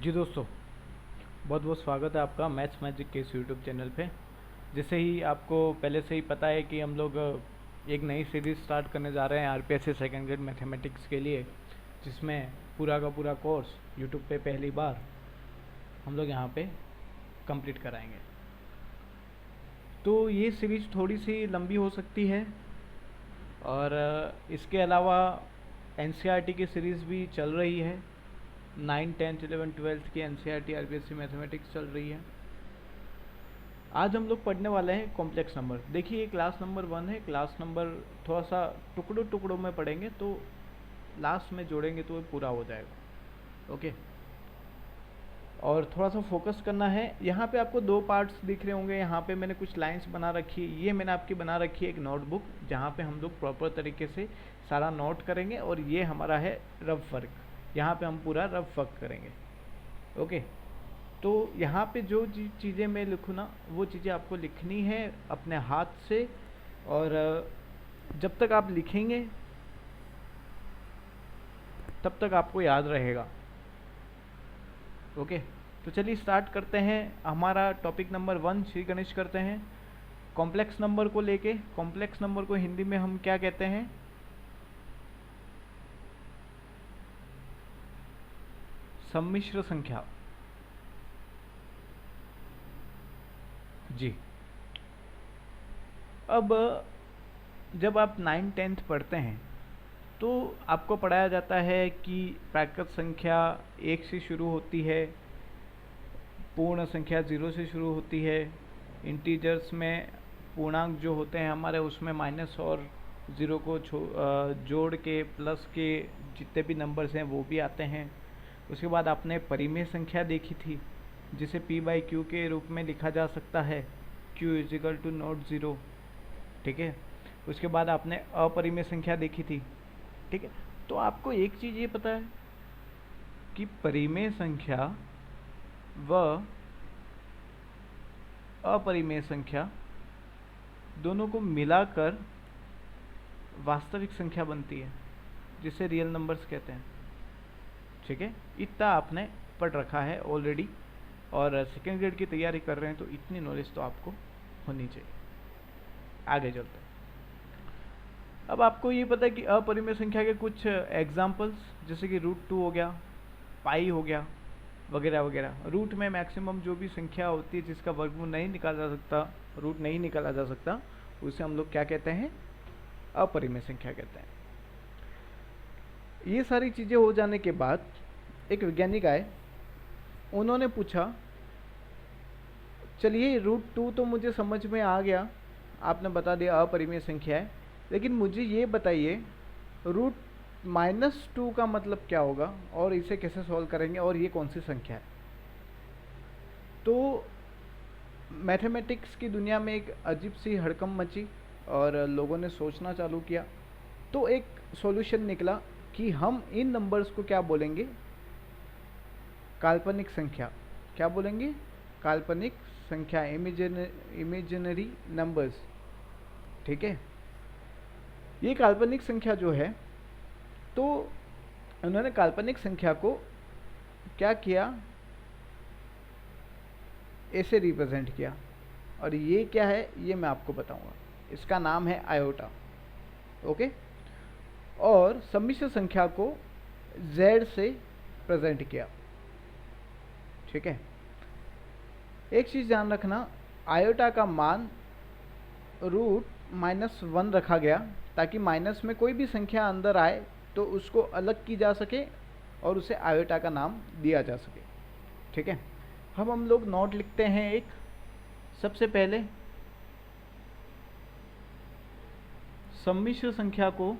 जी दोस्तों, बहुत बहुत स्वागत है आपका मैथ्स मैजिक के इस यूट्यूब चैनल पे। जैसे ही आपको पहले से ही पता है कि हम लोग एक नई सीरीज़ स्टार्ट करने जा रहे हैं आरपीएससी सेकेंड ग्रेड मैथमेटिक्स के लिए, जिसमें पूरा का पूरा कोर्स यूट्यूब पे पहली बार हम लोग यहाँ पे कंप्लीट कराएंगे। तो ये सीरीज़ थोड़ी सी लंबी हो सकती है और इसके अलावा एनसीईआरटी की सीरीज़ भी चल रही है। 9, 10, 11, 12 की एनसीईआरटी आरपीएससी मैथमेटिक्स चल रही है। आज हम लोग पढ़ने वाले हैं कॉम्प्लेक्स नंबर। देखिए ये क्लास नंबर 1 है। क्लास नंबर थोड़ा सा टुकड़ों टुकड़ों में पढ़ेंगे तो लास्ट में जोड़ेंगे तो ये पूरा हो जाएगा। ओके, और थोड़ा सा फोकस करना है। यहाँ पे आपको दो पार्ट्स दिख रहे होंगे। यहाँ पे मैंने कुछ लाइंस बना रखी है। ये मैंने आपकी बना रखी है एक नोटबुक, जहाँ पे हम लोग प्रॉपर तरीके से सारा नोट करेंगे। और ये हमारा है रफ वर्क, यहाँ पे हम पूरा रफ वर्क करेंगे। ओके, तो यहाँ पे जो चीज़ें मैं लिखूँ ना, वो चीज़ें आपको लिखनी है अपने हाथ से। और जब तक आप लिखेंगे तब तक आपको याद रहेगा। ओके, तो चलिए स्टार्ट करते हैं। हमारा टॉपिक नंबर 1 श्री गणेश करते हैं कॉम्प्लेक्स नंबर को लेके। कॉम्प्लेक्स नंबर को हिंदी में हम क्या कहते हैं? सम्मिश्र संख्या। जी, अब जब आप 9, 10th पढ़ते हैं तो आपको पढ़ाया जाता है कि प्राकृत संख्या 1 से शुरू होती है, पूर्ण संख्या 0 से शुरू होती है, इंटीजर्स में पूर्णांक जो होते हैं हमारे उसमें माइनस और ज़ीरो को जोड़ के प्लस के जितने भी नंबर्स हैं वो भी आते हैं। उसके बाद आपने परिमेय संख्या देखी थी, जिसे p/q के रूप में लिखा जा सकता है, q = नॉट 0। ठीक है, उसके बाद आपने अपरिमेय संख्या देखी थी। ठीक है, तो आपको एक चीज़ ये पता है कि परिमेय संख्या व अपरिमेय संख्या दोनों को मिलाकर वास्तविक संख्या बनती है, जिसे रियल नंबर्स कहते हैं। ठीक है, इतना आपने पढ़ रखा है ऑलरेडी, और सेकेंड ग्रेड की तैयारी कर रहे हैं तो इतनी नॉलेज तो आपको होनी चाहिए। आगे चलते हैं। अब आपको ये पता है कि अपरिमेय संख्या के कुछ एग्जाम्पल्स, जैसे कि √2 हो गया, पाई हो गया, वगैरह वगैरह। रूट में मैक्सिमम जो भी संख्या होती है जिसका वर्गमूल नहीं निकाला जा सकता, रूट नहीं निकाला जा सकता, उसे हम लोग क्या कहते हैं? अपरिमेय संख्या कहते हैं। ये सारी चीज़ें हो जाने के बाद एक वैज्ञानिक आए, उन्होंने पूछा, चलिए √2 तो मुझे समझ में आ गया, आपने बता दिया अपरिमेय संख्या है, लेकिन मुझे ये बताइए √-2 का मतलब क्या होगा और इसे कैसे सॉल्व करेंगे और ये कौन सी संख्या है? तो मैथमेटिक्स की दुनिया में एक अजीब सी हड़कंप मची और लोगों ने सोचना चालू किया। तो एक सॉल्यूशन निकला कि हम इन नंबर्स को क्या बोलेंगे? काल्पनिक संख्या। क्या बोलेंगे? काल्पनिक संख्या, इमेजिनरी नंबर्स। ठीक है, ये काल्पनिक संख्या जो है, तो उन्होंने काल्पनिक संख्या को क्या किया? ऐसे रिप्रेजेंट किया, और ये क्या है ये मैं आपको बताऊंगा। इसका नाम है आयोटा। ओके, और सम्मिश्र संख्या को z से प्रेजेंट किया। ठीक है, एक चीज़ ध्यान रखना, आयोटा का मान √-1 रखा गया ताकि माइनस में कोई भी संख्या अंदर आए तो उसको अलग की जा सके और उसे आयोटा का नाम दिया जा सके। ठीक है, अब हम लोग नोट लिखते हैं एक। सबसे पहले सम्मिश्र संख्या को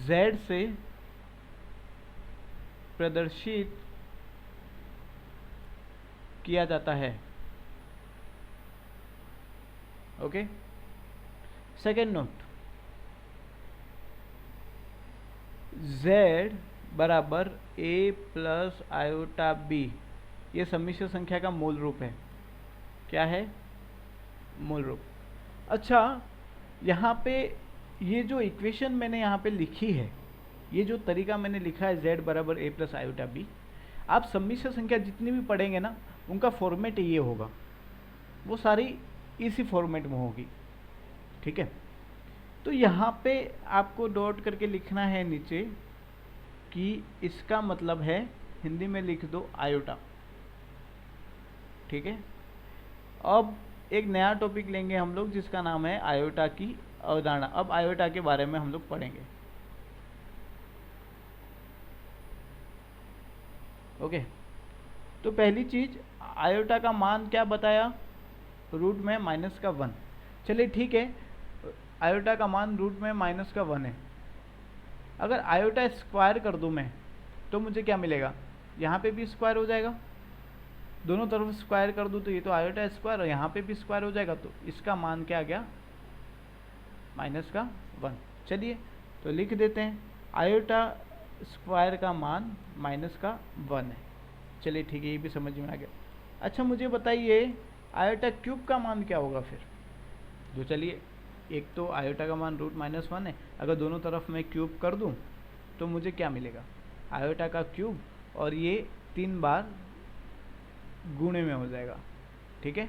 z से प्रदर्शित किया जाता है। ओके, सेकेंड नोट, z बराबर a प्लस आयोटा b, ये सम्मिश्र संख्या का मूल रूप है। क्या है? मूल रूप। अच्छा, यहाँ पे ये जो इक्वेशन मैंने यहाँ पे लिखी है, ये जो तरीका मैंने लिखा है z बराबर a प्लस आयोटा बी, आप सम्मिश्र संख्या जितनी भी पढ़ेंगे ना उनका फॉर्मेट ये होगा, वो सारी इसी फॉर्मेट में होगी। ठीक है, तो यहाँ पे आपको डॉट करके लिखना है नीचे कि इसका मतलब है, हिंदी में लिख दो आयोटा। ठीक है, अब एक नया टॉपिक लेंगे हम लोग जिसका नाम है आयोटा की अवधारणा। अब आयोटा के बारे में हम लोग पढ़ेंगे। ओके, तो पहली चीज, आयोटा का मान क्या बताया, रूट में माइनस का 1। चलिए ठीक है, आयोटा का मान रूट में माइनस का 1 है। अगर आयोटा स्क्वायर कर दूं मैं तो मुझे क्या मिलेगा, यहाँ पे भी स्क्वायर हो जाएगा, दोनों तरफ स्क्वायर कर दूं तो ये तो आयोटा स्क्वायर और यहाँ पे भी स्क्वायर हो जाएगा, तो इसका मान क्या आ गया, माइनस का 1। चलिए तो लिख देते हैं, आयोटा स्क्वायर का मान माइनस का 1 है। चलिए ठीक है, ये भी समझ में आ गया। अच्छा मुझे बताइए, आयोटा क्यूब का मान क्या होगा फिर। जो चलिए, एक तो आयोटा का मान रूट माइनस 1 है, अगर दोनों तरफ मैं क्यूब कर दूं तो मुझे क्या मिलेगा, आयोटा का क्यूब, और ये 3 बार गुणे में हो जाएगा। ठीक है,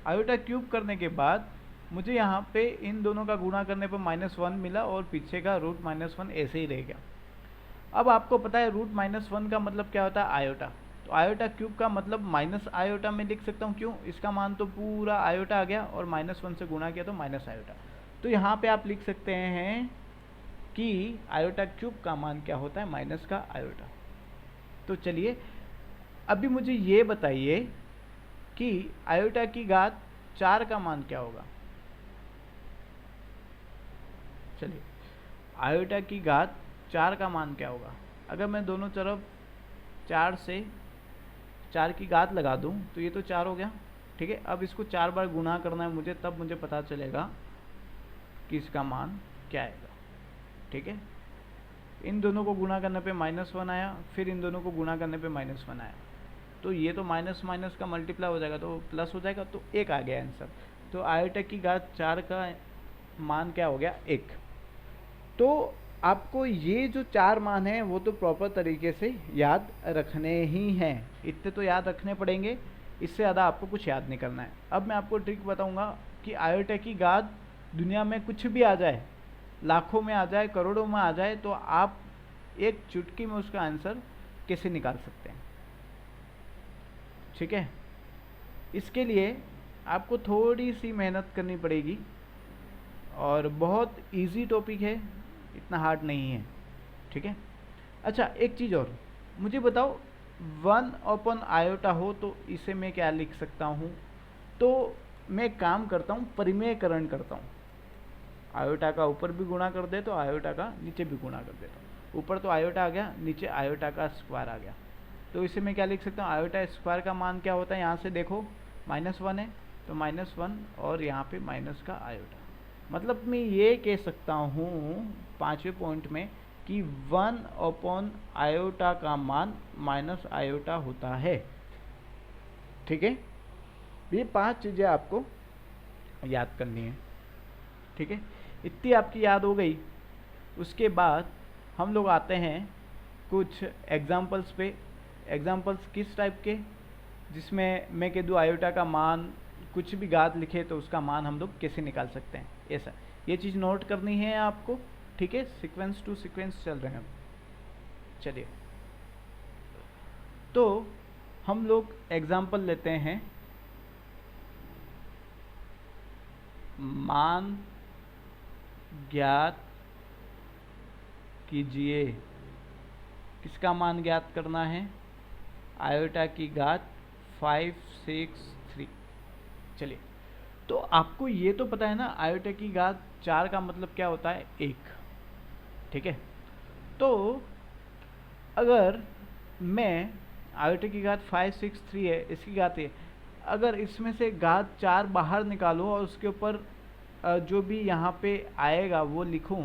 आयोटा क्यूब करने के बाद मुझे यहाँ पे इन दोनों का गुणा करने पर -1 मिला और पीछे का रूट -1 ऐसे ही रह गया। अब आपको पता है रूट -1 का मतलब क्या होता है, आयोटा। तो आयोटा क्यूब का मतलब माइनस आयोटा में लिख सकता हूँ, क्यों, इसका मान तो पूरा आयोटा आ गया और -1 से गुणा किया तो माइनस आयोटा। तो यहाँ पे आप लिख सकते हैं कि आयोटा क्यूब का मान क्या होता है, माइनस का आयोटा। तो चलिए अभी मुझे ये बताइए कि आयोटा की घात 4 का मान क्या होगा। चलिए, आयोटा की घात 4 का मान क्या होगा, अगर मैं दोनों तरफ 4 से 4 की घात लगा दूं तो ये तो 4 हो गया। ठीक है, अब इसको 4 बार गुणा करना है मुझे, तब मुझे पता चलेगा कि इसका मान क्या आएगा। ठीक है, इन दोनों को गुणा करने पे -1 आया, फिर इन दोनों को गुणा करने पे -1 आया, तो ये तो माइनस माइनस का मल्टीप्लाई हो जाएगा तो प्लस हो जाएगा, तो 1 आ गया आंसर। तो आयोटा की घात 4 का मान क्या हो गया, 1। तो आपको ये जो 4 मान हैं वो तो प्रॉपर तरीके से याद रखने ही हैं, इतने तो याद रखने पड़ेंगे, इससे ज़्यादा आपको कुछ याद नहीं करना है। अब मैं आपको ट्रिक बताऊंगा कि आयोटा की घात दुनिया में कुछ भी आ जाए, लाखों में आ जाए, करोड़ों में आ जाए, तो आप एक चुटकी में उसका आंसर कैसे निकाल सकते हैं। ठीक है, इसके लिए आपको थोड़ी सी मेहनत करनी पड़ेगी और बहुत इजी टॉपिक है, इतना हार्ड नहीं है। ठीक है, अच्छा एक चीज़ और मुझे बताओ, 1 आयोटा हो तो इसे मैं क्या लिख सकता हूँ। तो मैं एक काम करता हूँ, परिमेयकरण करता हूँ, आयोटा का ऊपर भी गुणा कर दे तो आयोटा का नीचे भी गुणा कर देता हूँ। ऊपर तो आयोटा आ गया, नीचे आयोटा का स्क्वायर आ गया, तो इसे मैं क्या लिख सकता हूँ, आयोटा स्क्वायर का मान क्या होता है, यहाँ से देखो -1 है तो -1 और यहाँ पे माइनस का आयोटा। मतलब मैं ये कह सकता हूँ 5वें पॉइंट में कि 1 आयोटा का मान माइनस आयोटा होता है। ठीक है, ये 5 चीज़ें आपको याद करनी है। ठीक है, इतनी आपकी याद हो गई, उसके बाद हम लोग आते हैं कुछ एग्जाम्पल्स पे। एग्जाम्पल्स किस टाइप के, जिसमें मैं कह दूँ आयोटा का मान, कुछ भी घात लिखे तो उसका मान हम लोग कैसे निकाल सकते हैं, ऐसा ये चीज़ नोट करनी है आपको। ठीक है, सीक्वेंस टू सीक्वेंस चल रहे हैं हम। चलिए तो हम लोग एग्जाम्पल लेते हैं, मान ज्ञात कीजिए। किसका मान ज्ञात करना है, आयोटा की घात 5, 6, 3। चलिए, तो आपको ये तो पता है ना, आयोटा की घात 4 का मतलब क्या होता है, 1। ठीक है, तो अगर मैं आयोटा की घात 5, 6, 3 है, इसकी घात है, अगर इसमें से घात 4 बाहर निकालो और उसके ऊपर जो भी यहाँ पे आएगा वो लिखूं,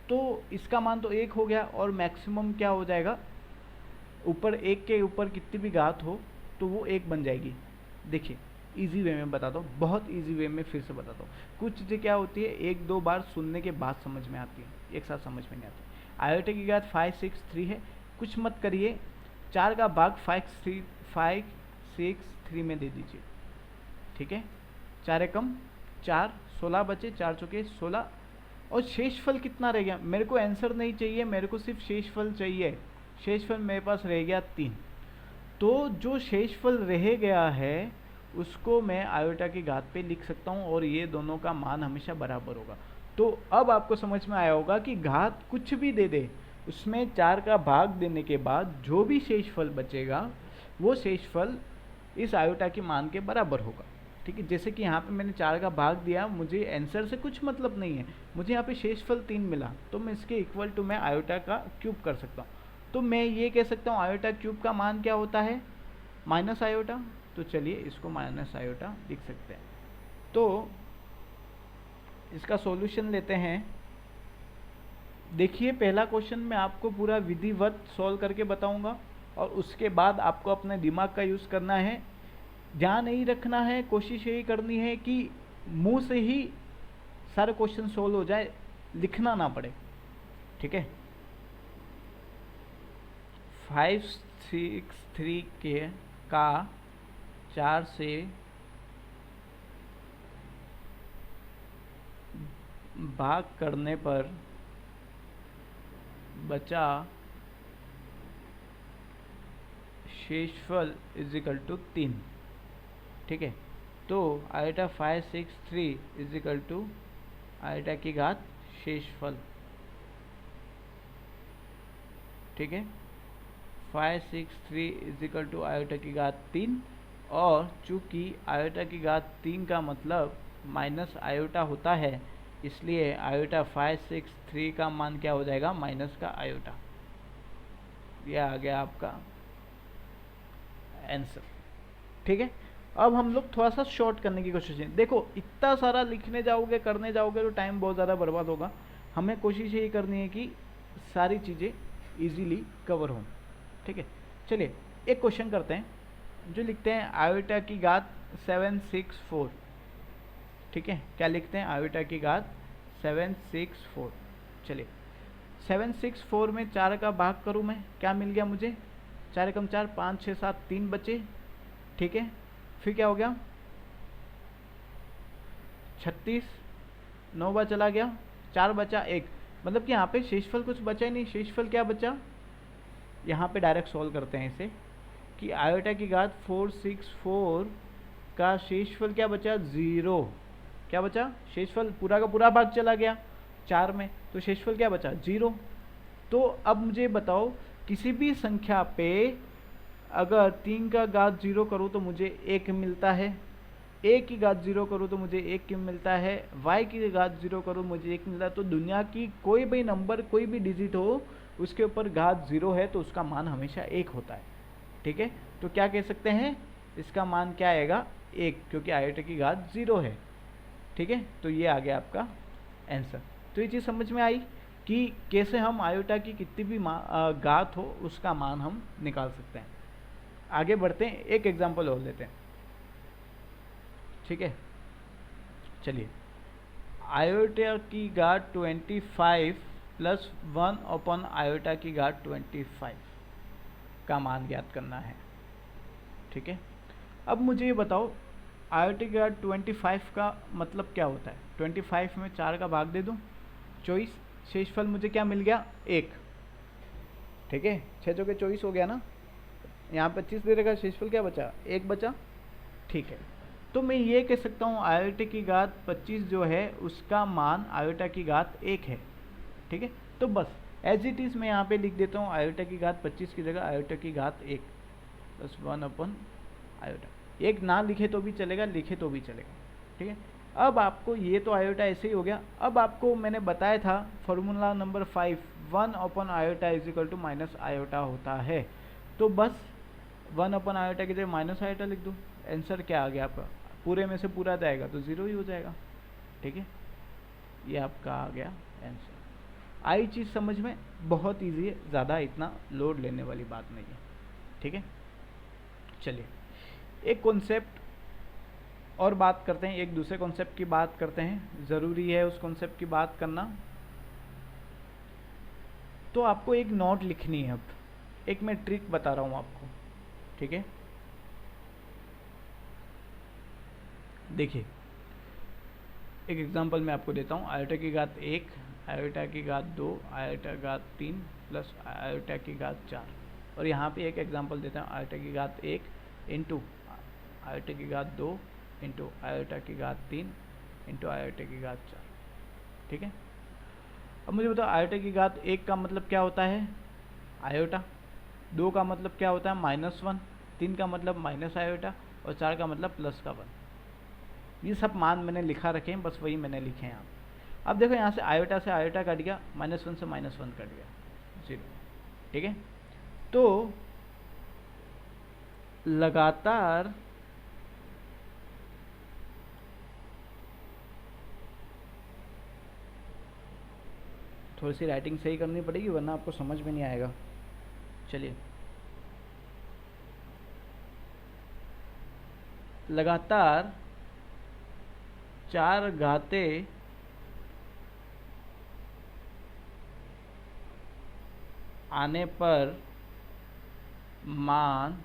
तो इसका मान तो 1 हो गया और मैक्सिमम क्या हो जाएगा, ऊपर 1 के ऊपर कितनी भी घात हो तो वो 1 बन जाएगी। देखिए इजी वे में बताता हूँ, बहुत इजी वे में फिर से बताता हूँ। कुछ चीज़ें क्या होती है, एक दो बार सुनने के बाद समझ में आती है, एक साथ समझ में नहीं आती। आयोटा की घात 5 6 3 है, कुछ मत करिए, 4 का भाग 5 6 3 में दे दीजिए, ठीक है। 4 एकम 4, 16 बचे, 4 चौके 16, और शेषफल कितना रह गया, मेरे को आंसर नहीं चाहिए, मेरे को सिर्फ शेषफल चाहिए। शेषफल मेरे पास रह गया 3। तो जो शेषफल रह गया है उसको मैं आयोटा की घात पे लिख सकता हूँ, और ये दोनों का मान हमेशा बराबर होगा। तो अब आपको समझ में आया होगा कि घात कुछ भी दे दे, उसमें 4 का भाग देने के बाद जो भी शेषफल बचेगा वो शेषफल इस आयोटा के मान के बराबर होगा, ठीक है। जैसे कि यहाँ पे मैंने 4 का भाग दिया, मुझे आंसर से कुछ मतलब नहीं है, मुझे यहाँ पे शेषफल 3 मिला, तो मैं इसके इक्वल टू मैं आयोटा का क्यूब कर सकता हूँ। तो मैं ये कह सकता हूँ आयोटा क्यूब का मान क्या होता है, माइनस आयोटा। तो चलिए इसको माइनस आयोटा लिख सकते हैं। तो इसका सॉल्यूशन लेते हैं। देखिए पहला क्वेश्चन मैं आपको पूरा विधिवत सॉल्व करके बताऊंगा, और उसके बाद आपको अपने दिमाग का यूज़ करना है, ध्यान नहीं रखना है, कोशिश यही करनी है कि मुंह से ही सारे क्वेश्चन सॉल्व हो जाए, लिखना ना पड़े, ठीक है। 5 6 3 के का 4 से भाग करने पर बचा शेषफल इज इक्वल टू 3, ठीक है। तो iota 5 6 3 is equal to iota की घात शेषफल, ठीक है। 5 6 3 इज इक्वल टू आयोटा की घात 3, और चूंकि आयोटा की घात 3 का मतलब माइनस आयोटा होता है, इसलिए आयोटा 5 6 3 का मान क्या हो जाएगा, माइनस का आयोटा। यह आ गया आपका आंसर, ठीक है। अब हम लोग थोड़ा सा शॉर्ट करने की कोशिश करें। देखो इतना सारा लिखने जाओगे, करने जाओगे तो टाइम बहुत ज़्यादा बर्बाद होगा। हमें कोशिश यही करनी है कि सारी चीज़ें इजीली कवर हों, ठीक है। चलिए एक क्वेश्चन करते हैं, जो लिखते हैं आयोटा की घात 764, ठीक है। क्या लिखते हैं, आयोटा की घात 764। चलिए 764 में 4 का भाग करूँ मैं, क्या मिल गया मुझे, 4 एकम 4, 5 6 7 3 बचे, ठीक है। फिर क्या हो गया, 36, 9 बार चला गया, 4 बचा 1, मतलब कि यहाँ पे शेषफल कुछ बचा ही नहीं। शेषफल क्या बचा, यहाँ पे डायरेक्ट सॉल्व करते हैं इसे, कि आयोटा की घात 464 का शेषफल क्या बचा, 0। क्या बचा, शेषफल पूरा का पूरा भाग चला गया 4 में, तो शेषफल क्या बचा, 0। तो अब मुझे बताओ किसी भी संख्या पे अगर 3 का घात 0 करूँ तो मुझे 1 मिलता है, a की घात 0 करूँ तो मुझे 1 क्यों मिलता है, y की घात 0 करूँ मुझे 1 मिलता है। तो दुनिया की कोई भी नंबर, कोई भी डिजिट हो, उसके ऊपर घात 0 है तो उसका मान हमेशा 1 होता है, ठीक है। तो क्या कह सकते हैं, इसका मान क्या आएगा, 1, क्योंकि आयोटा की घात 0 है, ठीक है। तो ये आ गया आपका आंसर। तो ये चीज़ समझ में आई कि कैसे हम आयोटा की कितनी भी घात हो उसका मान हम निकाल सकते हैं। आगे बढ़ते हैं, एक एग्जांपल और लेते हैं, ठीक है। चलिए आयोटा की घात 25 प्लस 1 अपॉन आयोटा की घात 25 का मान ज्ञात करना है, ठीक है। अब मुझे ये बताओ आयोटा की घात 25 का मतलब क्या होता है। 25 में 4 का भाग दे दूं, 24, शेषफल मुझे क्या मिल गया, 1, ठीक है। 6 चौके 24 हो गया ना, यहाँ 25 दे रहेगा, शेषफल क्या बचा, 1 बचा, ठीक है। तो मैं ये कह सकता हूँ आयोटा की घात 25 जो है उसका मान आयोटा की घात 1 है, ठीक है। तो बस एज इट इज़ मैं यहाँ पे लिख देता हूँ आयोटा की घात 25 की जगह आयोटा की घात 1 प्लस 1 अपॉन आयोटा। 1 ना लिखे तो भी चलेगा, लिखे तो भी चलेगा, ठीक है। अब आपको ये तो आयोटा ऐसे ही हो गया। अब आपको मैंने बताया था formula number 5, 1 upon iota is equal to minus iota होता है। तो बस 1 अपॉन आयोटा की जगह माइनस आयोटा लिख दो, आंसर क्या आ गया आपका, पूरे में से पूरा जाएगा तो 0 ही हो जाएगा, ठीक है। ये आपका आ गया आंसर। आई चीज़ समझ में, बहुत ईजी है, ज़्यादा इतना लोड लेने वाली बात नहीं है, ठीक है। चलिए एक कॉन्सेप्ट और बात करते हैं, एक दूसरे कॉन्सेप्ट की बात करते हैं, ज़रूरी है उस कॉन्सेप्ट की बात करना। तो आपको एक नोट लिखनी है। अब एक मैं ट्रिक बता रहा हूँ आपको, ठीक है। देखिए एक एग्जांपल मैं आपको देता हूँ, आयोटा की घात 1, आयोटा की घात 2, आयोटा की घात 3 प्लस आयोटा की घात 4। और यहाँ पे एक एग्जांपल देता हूँ, आयोटा की घात 1 इंटू आयोटा की घात 2 इंटू आयोटा की घात 3 इंटू आयोटा की घात 4, ठीक है। अब मुझे बताओ आयोटा की घात 1 का मतलब क्या होता है, आयोटा। 2 का मतलब क्या होता है, -1। 3 का मतलब माइनस आयोटा और 4 का मतलब प्लस का 1। ये सब मान मैंने लिखा रखे हैं, बस वही मैंने लिखे हैं। अब देखो यहाँ से आयोटा कट गया, -1 से -1 कट गया, 0, ठीक है। तो लगातार थोड़ी सी राइटिंग सही करनी पड़ेगी वरना आपको समझ में नहीं आएगा। चलिए, लगातार 4 घातें आने पर मान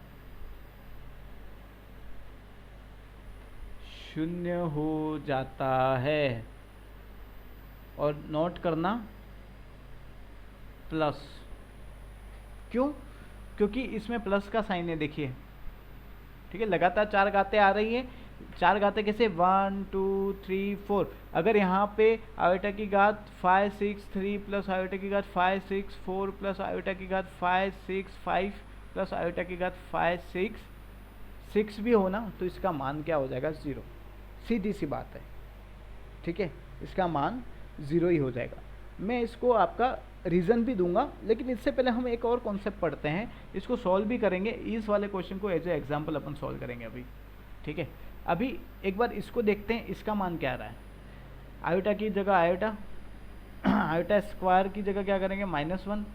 0 हो जाता है। और नोट करना प्लस, क्यों? क्योंकि इसमें प्लस का साइन है, देखिए, ठीक है। लगातार 4 घातें आ रही हैं। 4 घातें कैसे, 1 2 3 4। अगर यहाँ पे आयोटा की घात 5 6 3 प्लस आयोटा की घात 5 6 4 प्लस आयोटा की घात 5 6 5 प्लस आयोटा की घात 5 6 भी हो ना, तो इसका मान क्या हो जाएगा, 0। सीधी सी बात है, ठीक है। इसका मान 0 ही हो जाएगा। मैं इसको आपका रीज़न भी दूंगा, लेकिन इससे पहले हम एक और कॉन्सेप्ट पढ़ते हैं, इसको सॉल्व भी करेंगे। इस वाले क्वेश्चन को एज ए एग्जाम्पल अपन सॉल्व करेंगे अभी, ठीक है। अभी एक बार इसको देखते हैं, इसका मान क्या आ रहा है। आयोटा की जगह आयोटा आयोटा स्क्वायर की जगह क्या करेंगे, -1,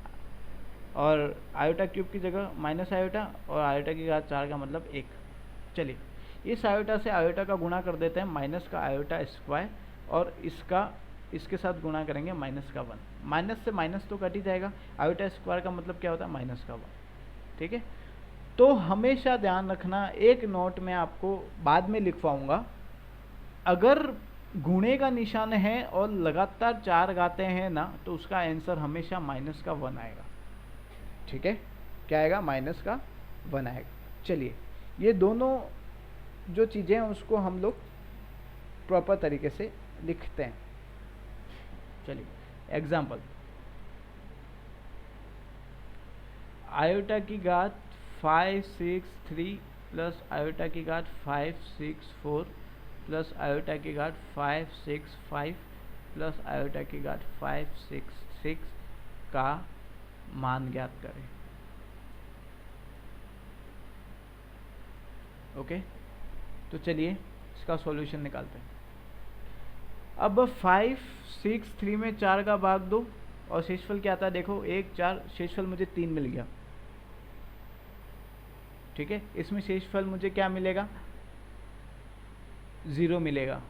और आयोटा क्यूब की जगह माइनस आयोटा, और आयोटा की घात 4 का मतलब 1। चलिए, इस आयोटा से आयोटा का गुणा कर देते हैं, माइनस का आयोटा स्क्वायर, और इसके साथ गुणा करेंगे माइनस का 1। माइनस से माइनस तो कट ही जाएगा, आयोटा स्क्वायर का मतलब क्या होता है, माइनस का 1, ठीक है। तो हमेशा ध्यान रखना, एक नोट में आपको बाद में लिखवाऊंगा, अगर गुणे का निशान है और लगातार 4 घातें हैं ना, तो उसका आंसर हमेशा -1 आएगा, ठीक है। क्या आएगा, -1 आएगा। चलिए, ये दोनों जो चीज़ें हैं उसको हम लोग प्रॉपर तरीके से लिखते हैं। चलिए, एग्जाम्पल, आयोटा की घात 5 6 3 प्लस आयोटा की घात 5 6 4 प्लस आयोटा की घात 5 6 5 प्लस आयोटा की घात 5 6 6 का मान ज्ञात करें। ओके, तो चलिए इसका सॉल्यूशन निकालते हैं। अब 5 6 3 में 4 का भाग दो, और शेषफल क्या आता है, देखो 1 4, शेषफल मुझे 3 मिल गया, ठीक है। इसमें शेषफल मुझे क्या मिलेगा, 0 मिलेगा।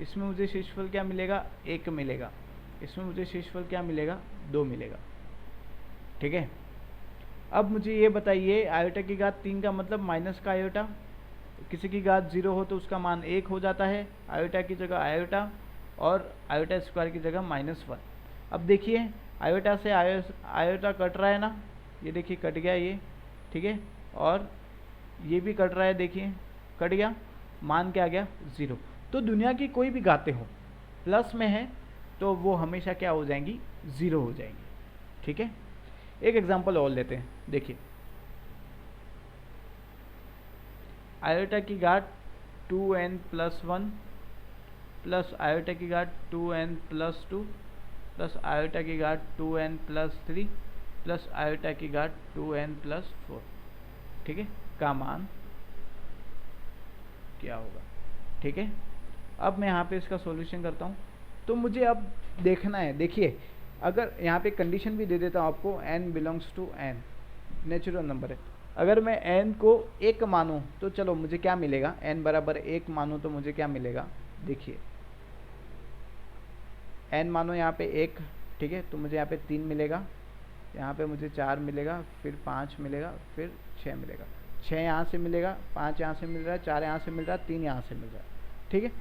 इसमें मुझे शेषफल क्या मिलेगा, 1 मिलेगा। इसमें मुझे शेषफल क्या मिलेगा, 2 मिलेगा, ठीक है। अब मुझे ये बताइए, आयोटा की घात 3 का मतलब माइनस का आयोटा, किसी की घात 0 हो तो उसका मान 1 हो जाता है। आयोटा की जगह आयोटा, और आयोटा स्क्वायर की जगह -1। अब देखिए, आयोटा से आयोटा कट रहा है ना, ये देखिए कट गया ये, ठीक है। और ये भी कट रहा है, देखिए कट गया, मान क्या आ गया, 0। तो दुनिया की कोई भी घातें हो प्लस में है तो वो हमेशा क्या हो जाएंगी, 0 हो जाएंगी, ठीक है। एक एग्जांपल और लेते हैं, देखिए, आयोटा की घात 2n+1 प्लस आयोटा की घात 2n+2 प्लस आयोटा की घात 2n+3 प्लस आयोटा की घात 2n+4, ठीक है, का मान क्या होगा, ठीक है। अब मैं यहाँ पे इसका सॉल्यूशन करता हूँ। तो मुझे अब देखना है, देखिए, अगर यहाँ पे कंडीशन भी दे देता हूँ आपको, n belongs to n, natural number है, अगर मैं n को 1 मानूं तो चलो मुझे क्या मिलेगा, n बराबर 1 मानूं तो मुझे क्या मिलेगा, देखिए n मानो यहाँ पे 1, ठीक है, तो मुझे यहाँ पे 3 मिलेगा, यहाँ पे मुझे 4 मिलेगा, फिर 5 मिलेगा, फिर 6 मिलेगा। 6 यहाँ से मिलेगा, 5 यहाँ से मिल रहा है, 4 यहाँ से मिल रहा है, 3 यहाँ से मिल रहा है, ठीक है।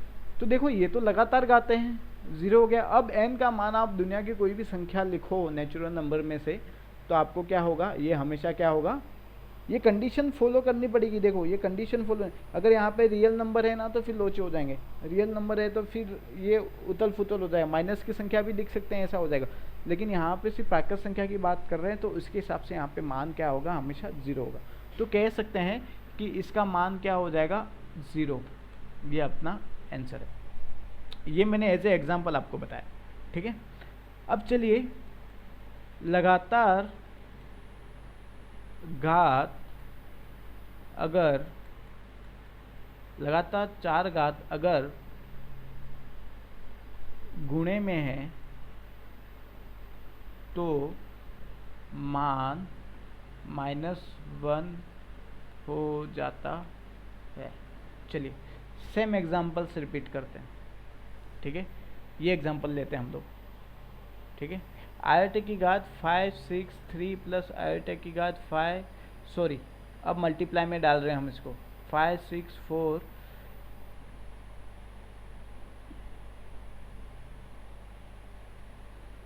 तो देखो ये तो लगातार गाते हैं, 0 हो गया। अब n का मान आप दुनिया की कोई भी संख्या लिखो नेचुरल नंबर में से, तो आपको क्या होगा, ये हमेशा क्या होगा, ये कंडीशन फॉलो करनी पड़ेगी। देखो ये कंडीशन फॉलो, अगर यहाँ पे रियल नंबर है ना तो फिर लोचे हो जाएंगे, रियल नंबर है तो फिर ये उतल फुतल हो जाएगा, माइनस की संख्या भी लिख सकते हैं, ऐसा हो जाएगा। लेकिन यहाँ पे सिर्फ प्राकृत संख्या की बात कर रहे हैं, तो उसके हिसाब से यहाँ पे मान क्या होगा, हमेशा 0 होगा। तो कह सकते हैं कि इसका मान क्या हो जाएगा, 0। ये अपना आंसर है। ये मैंने एज ए एग्जाम्पल आपको बताया, ठीक है। अब चलिए लगातार घात, अगर लगातार 4 घात अगर गुणे में है तो मान -1 हो जाता है। चलिए सेम एग्जांपल से रिपीट करते हैं, ठीक है। ये एग्जांपल लेते हैं हम लोग, ठीक है। आयोटा की घात 5 6 3 प्लस आयोटा की घात 5, सॉरी अब मल्टीप्लाई में डाल रहे हैं हम इसको, 5 6 4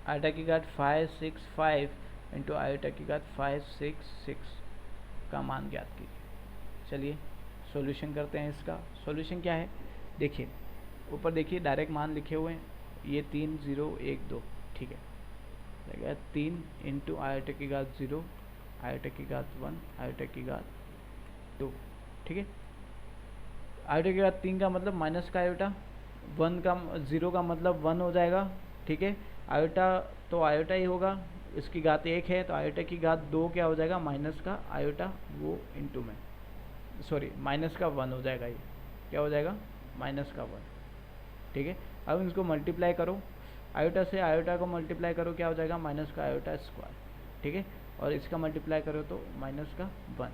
आयोटा की घात 5 6 5 इंटू आयोटा की घात 5 6 6 का मान ज्ञात कीजिए। चलिए सॉल्यूशन करते हैं। इसका सॉल्यूशन क्या है, देखिए ऊपर देखिए डायरेक्ट मान लिखे हुए हैं, ये 3 0 1 2, ठीक है। 3 इंटू आयोटा की घात 0 आयोटा की घात 1 आयोटा की घात 2, ठीक है। आयोटा की घात 3 का मतलब माइनस का आयोटा, 1 का 0 का मतलब 1 हो जाएगा, ठीक है। आयोटा तो आयोटा ही होगा, इसकी घात 1 है तो आयोटा की घात 2 क्या हो जाएगा, माइनस का आयोटा वो इंटू में, सॉरी माइनस का 1 हो जाएगा, ये क्या हो जाएगा, माइनस का 1, ठीक है। अब इसको मल्टीप्लाई करो, आयोटा से आयोटा को मल्टीप्लाई करो, क्या हो जाएगा, माइनस का आयोटा स्क्वायर, ठीक है। और इसका मल्टीप्लाई करो तो माइनस का 1।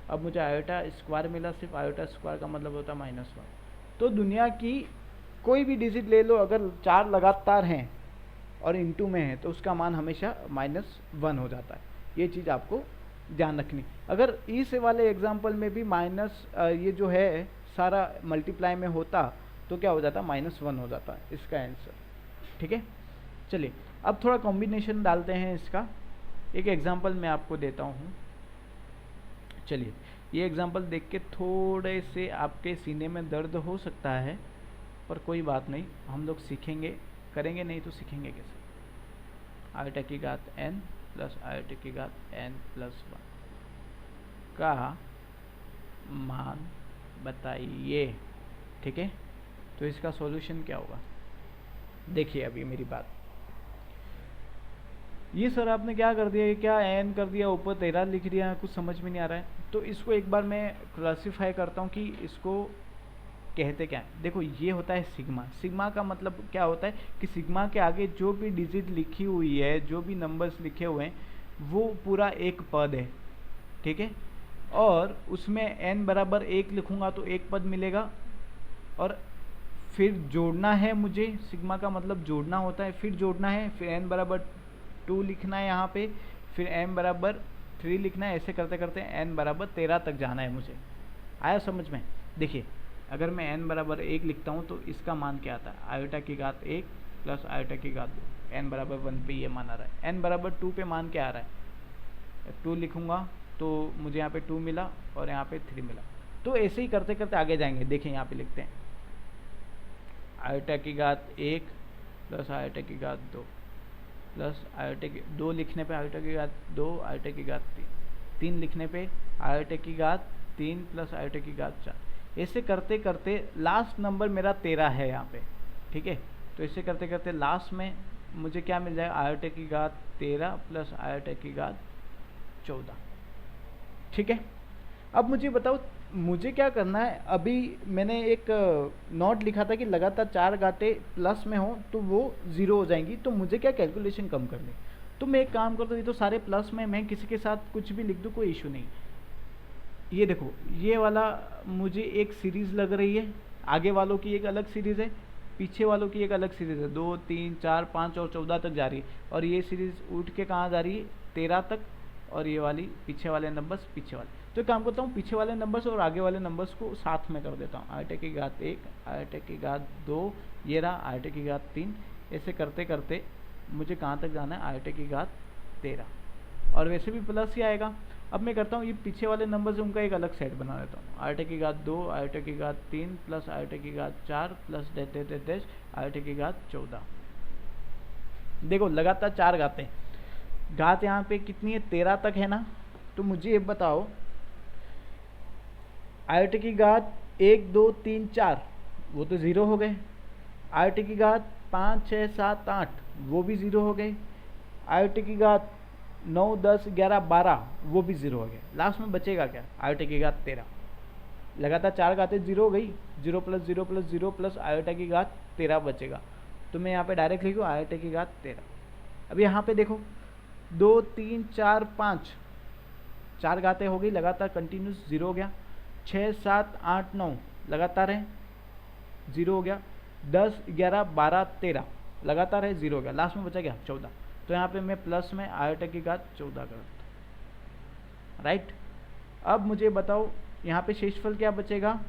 अब मुझे आयोटा स्क्वायर मिला, सिर्फ आयोटा स्क्वायर का मतलब होता है -1। तो दुनिया की कोई भी डिजिट ले लो, अगर 4 लगातार हैं और इंटू में है तो उसका मान हमेशा -1 हो जाता है। ये चीज़ आपको ध्यान रखनी। अगर इस वाले एग्जाम्पल में भी माइनस ये जो है सारा मल्टीप्लाई में होता तो क्या हो जाता, -1 हो जाता है इसका आंसर, ठीक है। चलिए अब थोड़ा कॉम्बिनेशन डालते हैं इसका, एक एग्जांपल मैं आपको देता हूँ। चलिए ये एग्जांपल देख के थोड़े से आपके सीने में दर्द हो सकता है, पर कोई बात नहीं, हम लोग सीखेंगे, करेंगे नहीं तो सीखेंगे कैसे। आयोटा की घात n प्लस आयोटा की घात n प्लस 1 का मान बताइए, ठीक है। तो इसका सॉल्यूशन क्या होगा, देखिए अभी मेरी बात, ये सर आपने क्या कर दिया, ये क्या n कर दिया, ऊपर 13 लिख दिया, कुछ समझ में नहीं आ रहा है। तो इसको एक बार मैं क्लासिफाई करता हूँ कि इसको कहते क्या है। देखो ये होता है सिग्मा। सिग्मा का मतलब क्या होता है कि सिग्मा के आगे जो भी डिजिट लिखी हुई है, जो भी नंबर्स लिखे हुए हैं, वो पूरा एक पद है, ठीक है। और उसमें n बराबर 1 लिखूंगा तो एक पद मिलेगा, और फिर जोड़ना है मुझे, सिग्मा का मतलब जोड़ना होता है, फिर जोड़ना है, फिर n बराबर 2 लिखना है यहाँ पे, फिर m बराबर 3 लिखना है, ऐसे करते करते n बराबर 13 तक जाना है मुझे। आया समझ में। देखिए अगर मैं n बराबर 1 लिखता हूँ तो इसका मान क्या आता है, आयोटा की घात 1 प्लस आयोटा की घात 2, n बराबर 1 पे ये मान आ रहा है। n बराबर 2 पे मान क्या आ रहा है, 2 लिखूँगा तो मुझे यहाँ पे 2 मिला और यहाँ पे 3 मिला। तो ऐसे ही करते करते आगे जाएंगे। देखिए यहाँ पे लिखते हैं आयोटा की घात 1 प्लस आयोटा की घात 2 प्लस आयोटा की 2 लिखने पे आयोटा की घात 2 आयोटा की घात 3 लिखने पे आयोटा की घात 3 प्लस आयोटा की घात 4। ऐसे करते करते लास्ट नंबर मेरा 13 है यहाँ पे, ठीक है। तो ऐसे करते करते लास्ट में मुझे क्या मिल जाएगा, आयोटा की घात 13 प्लस आयोटा की घात 14, ठीक है। अब मुझे बताओ मुझे क्या करना है। अभी मैंने एक नोट लिखा था कि लगातार 4 घातें प्लस में हो तो वो 0 हो जाएंगी, तो मुझे क्या कैलकुलेशन कम करनी। तो मैं एक काम करता हूँ, ये तो सारे प्लस में, मैं किसी के साथ कुछ भी लिख दूँ कोई इशू नहीं। ये देखो, ये वाला मुझे एक सीरीज लग रही है, आगे वालों की एक अलग सीरीज है, पीछे वालों की एक अलग सीरीज है, 2 3 4 5 और 14 तक जा रही है, और ये सीरीज उठ के कहाँ जा रही है, 13 तक, और ये वाली पीछे वाले नंबर्स पीछे वाले। तो एक काम करता हूँ, पीछे वाले नंबर्स और आगे वाले नंबर्स को साथ में कर देता हूँ, आयोटा की घात 1, आयोटा की घात 2, ये रहा आयोटा की घात 3। ऐसे करते करते मुझे कहाँ तक जाना है, आयोटा की घात 13, और वैसे भी प्लस ही आएगा। अब मैं करता हूँ, ये पीछे वाले नंबर्स उनका एक अलग सेट बना देता हूँ, आयोटा की घात 2, आयोटा की घात 3 प्लस आयोटा की घात 4 प्लस डैश आयोटा की घात 14। देखो लगातार 4 घातें, घात यहाँ पे कितनी है, 13 तक है ना। तो मुझे ये बताओ, आयोटा की घात 1 2 3 4 वो तो ज़ीरो हो गए, आयोटा की घात 5 6 7 8 वो भी ज़ीरो हो गए, आयोटा की घात 9 10 11 12 वो भी ज़ीरो हो गए। लास्ट में बचेगा क्या, आयोटा की घात 13। लगातार 4 घातें ज़ीरो हो गई, 0 प्लस 0 प्लस 0 प्लस आयोटा की घात 13 बचेगा। तो मैं यहाँ पे डायरेक्ट लिखूँ आयोटा की घात 13। अब यहाँ पे देखो 2 3 4 5 4 घातें हो गई लगातार, कंटिन्यूस ज़ीरो हो गया, 6 7 8 9 लगातार है, ज़ीरो हो गया, 10 11 12 13 लगातार है, ज़ीरो हो गया, लास्ट में बचा गया 14। तो यहाँ पे मैं प्लस में आयोटा की घात 14 कर देता हूँ, राइट। अब मुझे बताओ यहाँ पे शेषफल क्या बचेगा,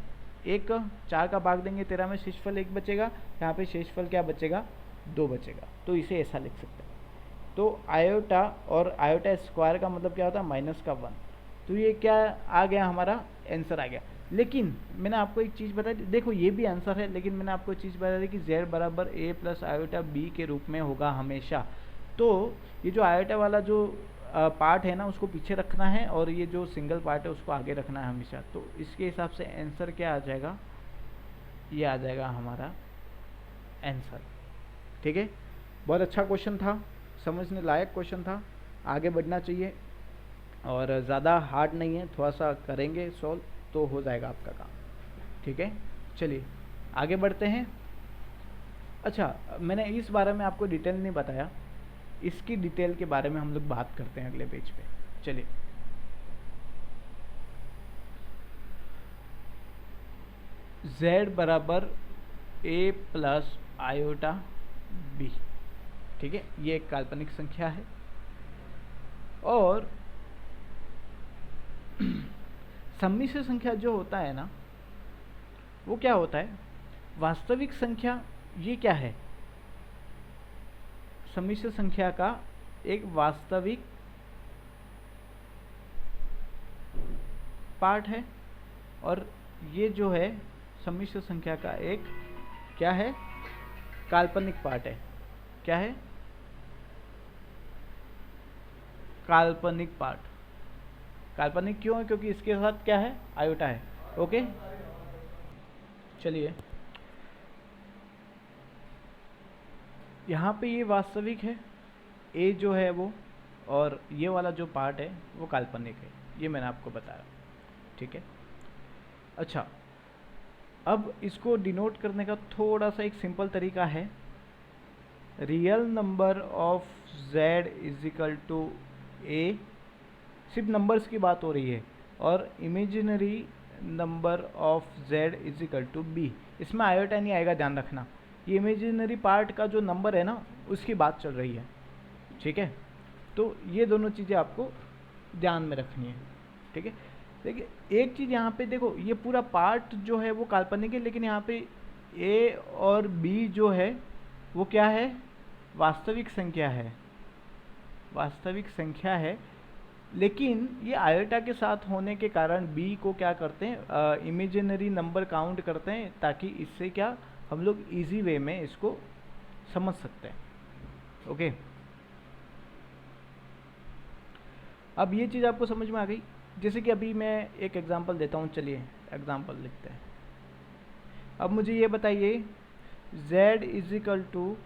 एक, 4 का भाग देंगे 13 में, शेषफल 1 बचेगा, यहाँ पे शेषफल क्या बचेगा, 2 बचेगा। तो इसे ऐसा लिख सकते हैं। तो आयोटा और आयोटा स्क्वायर का मतलब क्या होता है, माइनस का 1। तो ये क्या आ गया, हमारा आंसर आ गया। लेकिन मैंने आपको एक चीज़ बताई, देखो ये भी आंसर है, लेकिन मैंने आपको एक चीज़ बता दी कि z बराबर a प्लस आयोटा b के रूप में होगा हमेशा। तो ये जो आयोटा वाला जो पार्ट है ना, उसको पीछे रखना है, और ये जो सिंगल पार्ट है उसको आगे रखना है हमेशा। तो इसके हिसाब से आंसर क्या आ जाएगा, ये आ जाएगा हमारा आंसर। ठीक है, बहुत अच्छा क्वेश्चन था, समझने लायक क्वेश्चन था, आगे बढ़ना चाहिए, और ज़्यादा हार्ड नहीं है, थोड़ा सा करेंगे सॉल्व तो हो जाएगा आपका काम। ठीक है, चलिए आगे बढ़ते हैं। अच्छा, मैंने इस बारे में आपको डिटेल नहीं बताया, इसकी डिटेल के बारे में हम लोग बात करते हैं अगले पेज पे। चलिए, z बराबर a प्लस आयोटा b, ठीक है, ये एक काल्पनिक संख्या है। और सम्मिश्र संख्या जो होता है ना, वो क्या होता है, वास्तविक संख्या, ये क्या है, सम्मिश्र संख्या का एक वास्तविक पार्ट है, और ये जो है सम्मिश्र संख्या का एक क्या है, काल्पनिक पार्ट है। क्या है, काल्पनिक पार्ट। काल्पनिक क्यों है, क्योंकि इसके साथ क्या है, आयोटा है। ओके, चलिए यहाँ पे ये वास्तविक है, ए जो है वो, और ये वाला जो पार्ट है वो काल्पनिक है, ये मैंने आपको बताया। ठीक है, अच्छा, अब इसको डिनोट करने का थोड़ा सा एक सिंपल तरीका है, real number of z is equal to a, सिर्फ नंबर्स की बात हो रही है, और imaginary number of z is equal to b. इसमें आयोटा नहीं आएगा, ध्यान रखना, ये इमेजिनरी पार्ट का जो नंबर है ना, उसकी बात चल रही है। ठीक है, तो ये दोनों चीज़ें आपको ध्यान में रखनी है। ठीक है, देखिए एक चीज़ यहाँ पे देखो, ये पूरा पार्ट जो है वो काल्पनिक है, लेकिन यहाँ पे a और b जो है वो क्या है, वास्तविक संख्या है, वास्तविक संख्या है। लेकिन ये आयोटा के साथ होने के कारण b को क्या करते हैं, इमेजिनरी नंबर काउंट करते हैं, ताकि इससे क्या हम लोग इजी वे में इसको समझ सकते हैं। ओके, अब ये चीज़ आपको समझ में आ गई। जैसे कि अभी मैं एक एग्जांपल देता हूँ, चलिए एग्जांपल लिखते हैं। अब मुझे ये बताइए, z इज इक्वल टू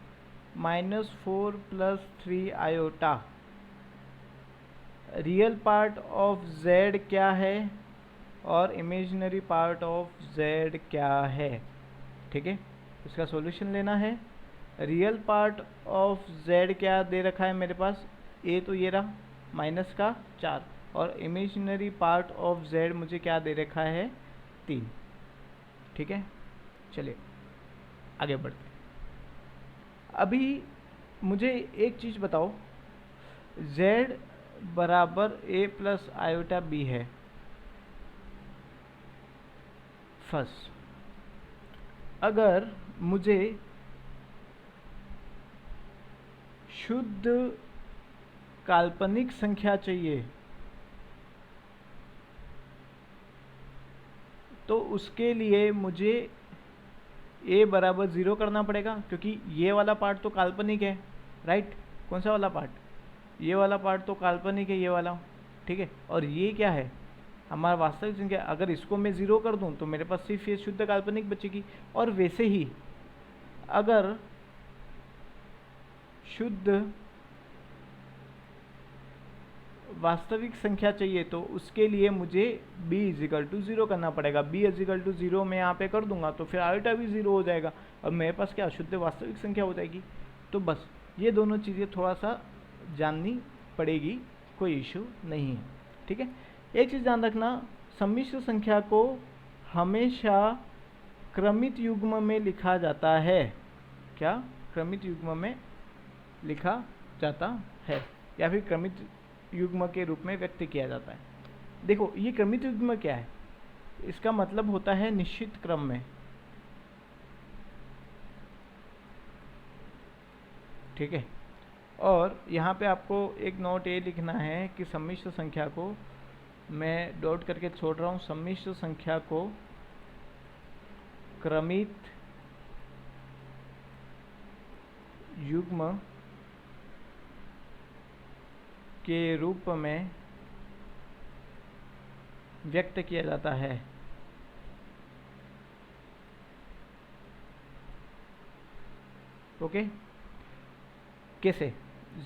-4 + 3 आयोटा, रियल पार्ट ऑफ z क्या है और इमेजिनरी पार्ट ऑफ z क्या है। ठीक है, इसका सॉल्यूशन लेना है। रियल पार्ट ऑफ z क्या दे रखा है मेरे पास, a तो ये रहा, -4, और इमेजिनरी पार्ट ऑफ z मुझे क्या दे रखा है 3। ठीक है, चलिए आगे बढ़ते हैं। अभी मुझे एक चीज़ बताओ, z बराबर a प्लस आयोटा b है फर्स्ट। अगर मुझे शुद्ध काल्पनिक संख्या चाहिए तो उसके लिए मुझे a बराबर 0 करना पड़ेगा, क्योंकि ये वाला पार्ट तो काल्पनिक है, राइट। कौन सा वाला पार्ट? ये वाला पार्ट तो काल्पनिक है, ये वाला, ठीक है। और ये क्या है? हमारा वास्तविक संख्या। अगर इसको मैं 0 कर दूं तो मेरे पास सिर्फ ये शुद्ध काल्पनिक बचेगी। और वैसे ही अगर शुद्ध वास्तविक संख्या चाहिए तो उसके लिए मुझे b इजिकल टू 0 करना पड़ेगा। b इजिकल टू 0 मैं यहाँ पे कर दूंगा तो फिर आयोटा भी 0 हो जाएगा और मेरे पास क्या शुद्ध वास्तविक संख्या हो जाएगी। तो बस ये दोनों चीज़ें थोड़ा सा जाननी पड़ेगी, कोई इशू नहीं है, ठीक है। एक चीज़ ध्यान रखना, सम्मिश्र संख्या को हमेशा क्रमित युग्म में लिखा जाता है। क्या? क्रमित युग्म में लिखा जाता है या फिर क्रमित युग्म के रूप में व्यक्त किया जाता है। देखो ये क्रमित युग्म क्या है? इसका मतलब होता है निश्चित क्रम में, ठीक है। और यहाँ पे आपको एक नोट ये लिखना है कि सम्मिश्र संख्या को, मैं डॉट करके छोड़ रहा हूँ, सम्मिश्र संख्या को क्रमित युग्म के रूप में व्यक्त किया जाता है। ओके, कैसे?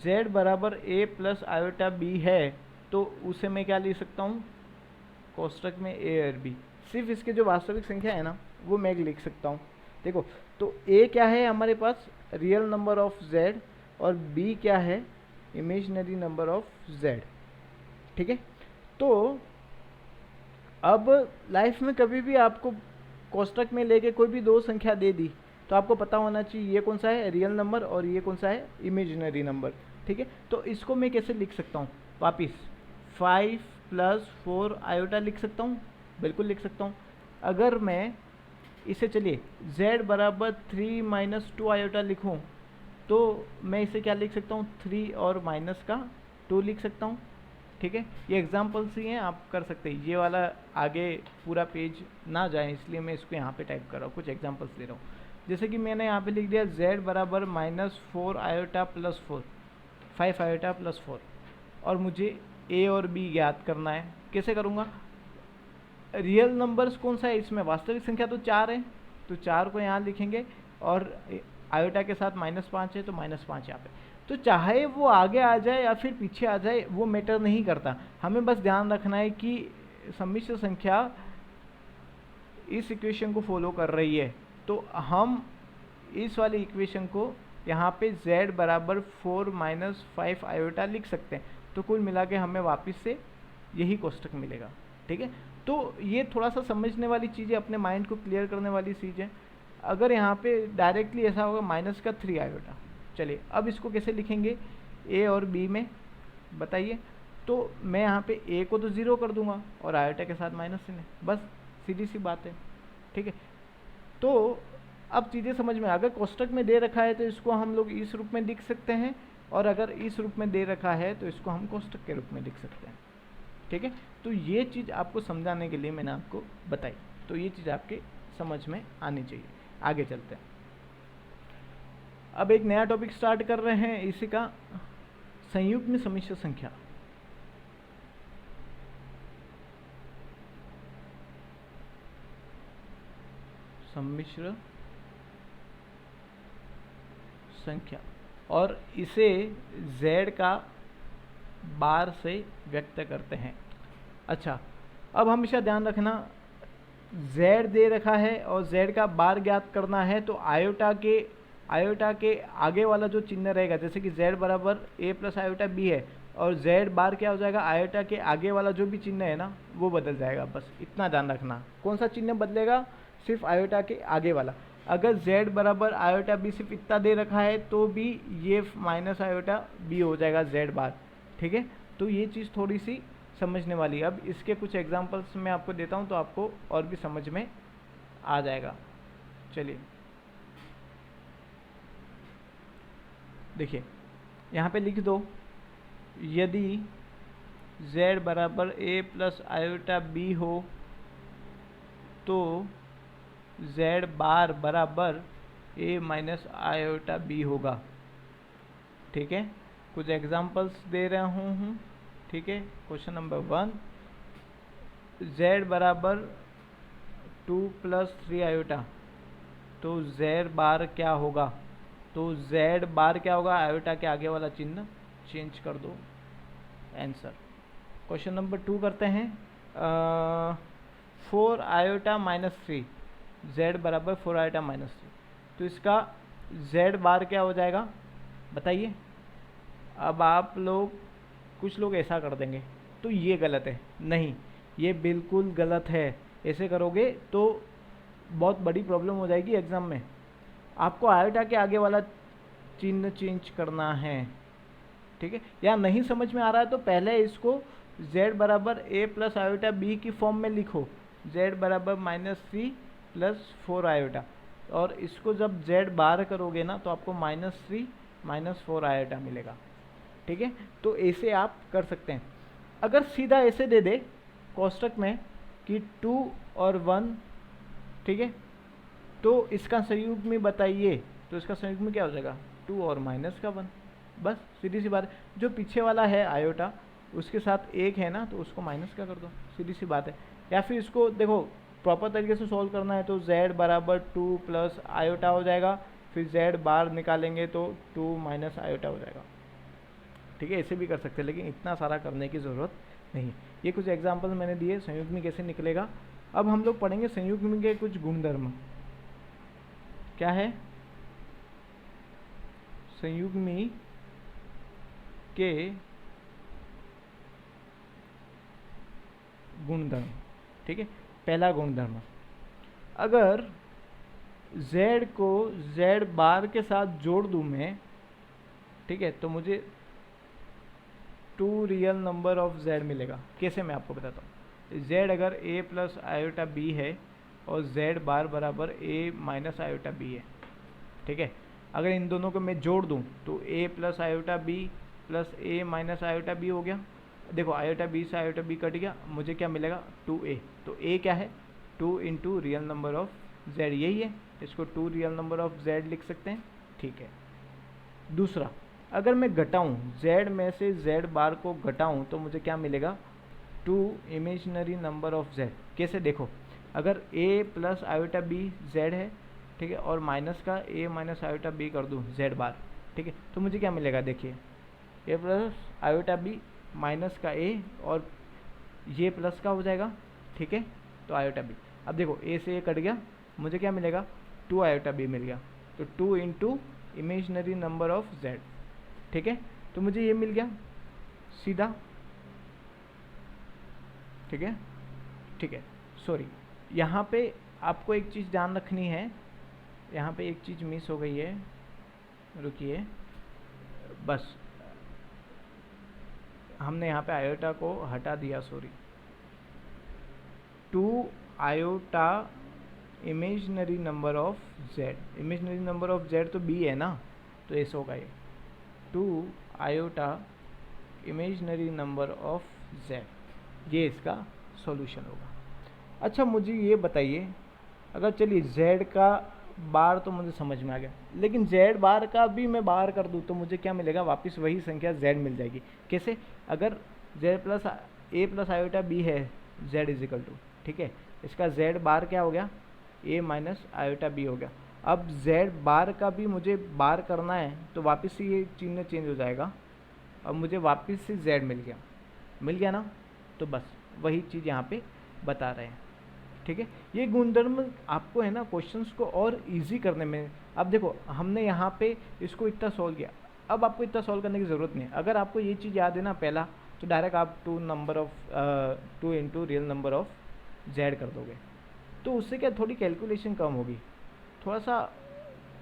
z बराबर a प्लस आयोटा b है तो उसे मैं क्या लिख सकता हूँ? कोष्टक में a और b, सिर्फ इसके जो वास्तविक संख्या है ना वो मैं लिख सकता हूँ। देखो तो a क्या है हमारे पास? रियल नंबर ऑफ z, और b क्या है? इमेजिनरी नंबर ऑफ z, ठीक है। तो अब लाइफ में कभी भी आपको कोष्टक में लेके कोई भी दो संख्या दे दी तो आपको पता होना चाहिए ये कौन सा है रियल नंबर और ये कौन सा है इमेजिनरी नंबर, ठीक है। तो इसको मैं कैसे लिख सकता हूँ? वापिस 5 प्लस 4 आयोटा लिख सकता हूँ, बिल्कुल लिख सकता हूँ। अगर मैं इसे, चलिए z बराबर 3 माइनस 2 आयोटा लिखूँ तो मैं इसे क्या लिख सकता हूँ? 3 और माइनस का 2 लिख सकता हूँ, ठीक है। ये एग्जाम्पल्स ही हैं, आप कर सकते हैं। ये वाला आगे पूरा पेज ना जाए इसलिए मैं इसको यहाँ पे टाइप कर रहा हूँ, कुछ एग्जाम्पल्स दे रहा हूँ। जैसे कि मैंने यहाँ पे लिख दिया z बराबर minus 4 iota plus 4, 5 iota plus 4, और मुझे a और b ज्ञात करना है। कैसे करूँगा? रियल नंबर्स कौन सा है इसमें? वास्तविक संख्या तो 4 है, तो 4 को यहाँ लिखेंगे और आयोटा के साथ -5 है तो -5 यहाँ पे। तो चाहे वो आगे आ जाए या फिर पीछे आ जाए वो मैटर नहीं करता, हमें बस ध्यान रखना है कि सम्मिश्र संख्या इस इक्वेशन को फॉलो कर रही है। तो हम इस वाली इक्वेशन को यहाँ पे z बराबर 4 माइनस 5 आयोटा लिख सकते हैं। तो कुल मिला के हमें वापस से यही कोष्टक मिलेगा, ठीक है। तो ये थोड़ा सा समझने वाली चीज़ है, अपने माइंड को क्लियर करने वाली चीज़ है। अगर यहाँ पे डायरेक्टली ऐसा होगा माइनस का 3 आयोटा, चलिए अब इसको कैसे लिखेंगे a और b में, बताइए। तो मैं यहाँ पे a को तो 0 कर दूंगा और आयोटा के साथ -3 है, बस सीधी सी बात है, ठीक है। तो अब चीज़ें समझ में, अगर कोष्टक में दे रखा है तो इसको हम लोग इस रूप में लिख सकते हैं, और अगर इस रूप में दे रखा है तो इसको हम कोष्टक के रूप में लिख सकते हैं, ठीक है। तो ये चीज़ आपको समझाने के लिए मैंने आपको बताई, तो ये चीज़ आपके समझ में आनी चाहिए। आगे चलते हैं, अब एक नया टॉपिक स्टार्ट कर रहे हैं, इसी का संयुग्म सम्मिश्र संख्या। सम्मिश्र संख्या, और इसे z का बार से व्यक्त करते हैं। अच्छा, अब हमेशा ध्यान रखना, z दे रखा है और z का बार ज्ञात करना है तो आयोटा के आयोटा के आगे वाला जो चिन्ह रहेगा, जैसे कि z बराबर a प्लस आयोटा b है, और z बार क्या हो जाएगा, आयोटा के आगे वाला जो भी चिन्ह है ना वो बदल जाएगा। बस इतना ध्यान रखना। कौन सा चिन्ह बदलेगा, सिर्फ आयोटा के आगे वाला। अगर z बराबर आयोटा b सिर्फ इतना दे रखा है तो भी ये माइनस आयोटा b हो जाएगा z बार। ठीक है, तो ये चीज़ थोड़ी सी समझने वाली है। अब इसके कुछ एग्जांपल्स मैं आपको देता हूँ तो आपको और भी समझ में आ जाएगा। चलिए देखिए, यहाँ पे लिख दो, यदि z बराबर a प्लस आयोटा b हो तो z बार बराबर a माइनस आयोटा b होगा। ठीक है, कुछ एग्जांपल्स दे रहा हूँ। ठीक है, क्वेश्चन नंबर 1, z बराबर 2 प्लस 3 आयोटा, तो z बार क्या होगा, तो z बार क्या होगा, आयोटा के आगे वाला चिन्ह चेंज कर दो, आंसर। क्वेश्चन नंबर 2 करते हैं, 4 आयोटा माइनस 3, z बराबर 4 आयोटा माइनस 3, तो इसका z बार क्या हो जाएगा बताइए। अब आप लोग, कुछ लोग ऐसा कर देंगे तो ये गलत है, नहीं ये बिल्कुल गलत है। ऐसे करोगे तो बहुत बड़ी प्रॉब्लम हो जाएगी एग्ज़ाम में। आपको आयोटा के आगे वाला चिन्ह चेंज करना है। ठीक है, या नहीं समझ में आ रहा है तो पहले इसको z बराबर a प्लस आयोटा b की फॉर्म में लिखो, z बराबर माइनस 3 प्लस 4 आयोटा, और इसको जब z बार करोगे ना तो आपको माइनस 3 माइनस 4 आयोटा मिलेगा। ठीक है, तो ऐसे आप कर सकते हैं। अगर सीधा ऐसे दे दे कोष्टक में कि 2 और 1, ठीक है, तो इसका संयुग्म बताइए, तो इसका संयुग्म क्या हो जाएगा, 2 और माइनस का 1। बस सीधी सी बात है। जो पीछे वाला है आयोटा उसके साथ एक है ना, तो उसको माइनस का कर दो, सीधी सी बात है। या फिर इसको देखो प्रॉपर तरीके से सॉल्व करना है तो z बराबर 2 प्लस आयोटा हो जाएगा, फिर z बार निकालेंगे तो 2 माइनस आयोटा हो जाएगा। ठीक है, ऐसे भी कर सकते हैं, लेकिन इतना सारा करने की ज़रूरत नहीं है। ये कुछ एग्जाम्पल मैंने दिए संयुग्मी कैसे निकलेगा। अब हम लोग पढ़ेंगे संयुग्मी के कुछ गुणधर्म। क्या है संयुग्मी के गुणधर्म। ठीक है, पहला गुणधर्म, अगर z को z बार के साथ जोड़ दूं मैं, ठीक है, तो मुझे 2 रियल नंबर ऑफ z मिलेगा। कैसे, मैं आपको बताता हूँ। z अगर a प्लस आयोटा b है और z बार बराबर a माइनस आयोटा b है। ठीक है, अगर इन दोनों को मैं जोड़ दूँ तो a plus iota b plus a minus iota b हो गया। देखो आयोटा b से आयोटा b कट गया, मुझे क्या मिलेगा 2a। तो a क्या है, 2 into real number of z, यही है, इसको 2 रियल नंबर ऑफ z लिख सकते हैं। ठीक है, दूसरा, अगर मैं घटाऊँ z में से z बार को घटाऊँ तो मुझे क्या मिलेगा 2 इमेजिनरी नंबर ऑफ z। कैसे, देखो अगर a plus iota b z है, ठीक है, और माइनस का a माइनस आयोटा b कर दूँ z बार, ठीक है, तो मुझे क्या मिलेगा, देखिए a plus iota b minus का a और ये प्लस का हो जाएगा। ठीक है, तो आयोटा b, अब देखो a से a कट गया, मुझे क्या मिलेगा 2 आयोटा b मिल गया, तो 2 into imaginary number of z। ठीक है, तो मुझे ये मिल गया सीधा। ठीक है, ठीक है, सॉरी, यहाँ पे आपको एक चीज़ ध्यान रखनी है, यहाँ पे एक चीज़ मिस हो गई है, रुकिए, बस हमने यहाँ पे आयोटा को हटा दिया, sorry, 2 iota imaginary number of z, imaginary number of z तो b है ना, तो ऐसा होगा ये 2 iota imaginary number of z, ये इसका सॉल्यूशन होगा। अच्छा मुझे ये बताइए, अगर चलिए z का बार तो मुझे समझ में आ गया, लेकिन z बार का भी मैं बाहर कर दूँ तो मुझे क्या मिलेगा, वापस वही संख्या z मिल जाएगी। कैसे, अगर z plus a plus iota b है z इजिकल टू, ठीक है, इसका z बार क्या हो गया a माइनस आयोटा b हो गया। अब z बार का भी मुझे बार करना है तो वापस से ये चिन्ह चेंज हो जाएगा, अब मुझे वापस से z मिल गया ना, तो बस वही चीज़ यहाँ पे बता रहे हैं। ठीक है, ये गुणधर्म आपको है ना क्वेश्चंस को और इजी करने में अब देखो हमने यहाँ पे इसको इतना सॉल्व किया, अब आपको इतना सॉल्व करने की ज़रूरत नहीं है। अगर आपको ये चीज़ याद है ना पहला, तो डायरेक्ट आप 2 into real number of Z कर दोगे, तो उससे क्या थोड़ी कैलकुलेशन कम होगी। थोड़ा सा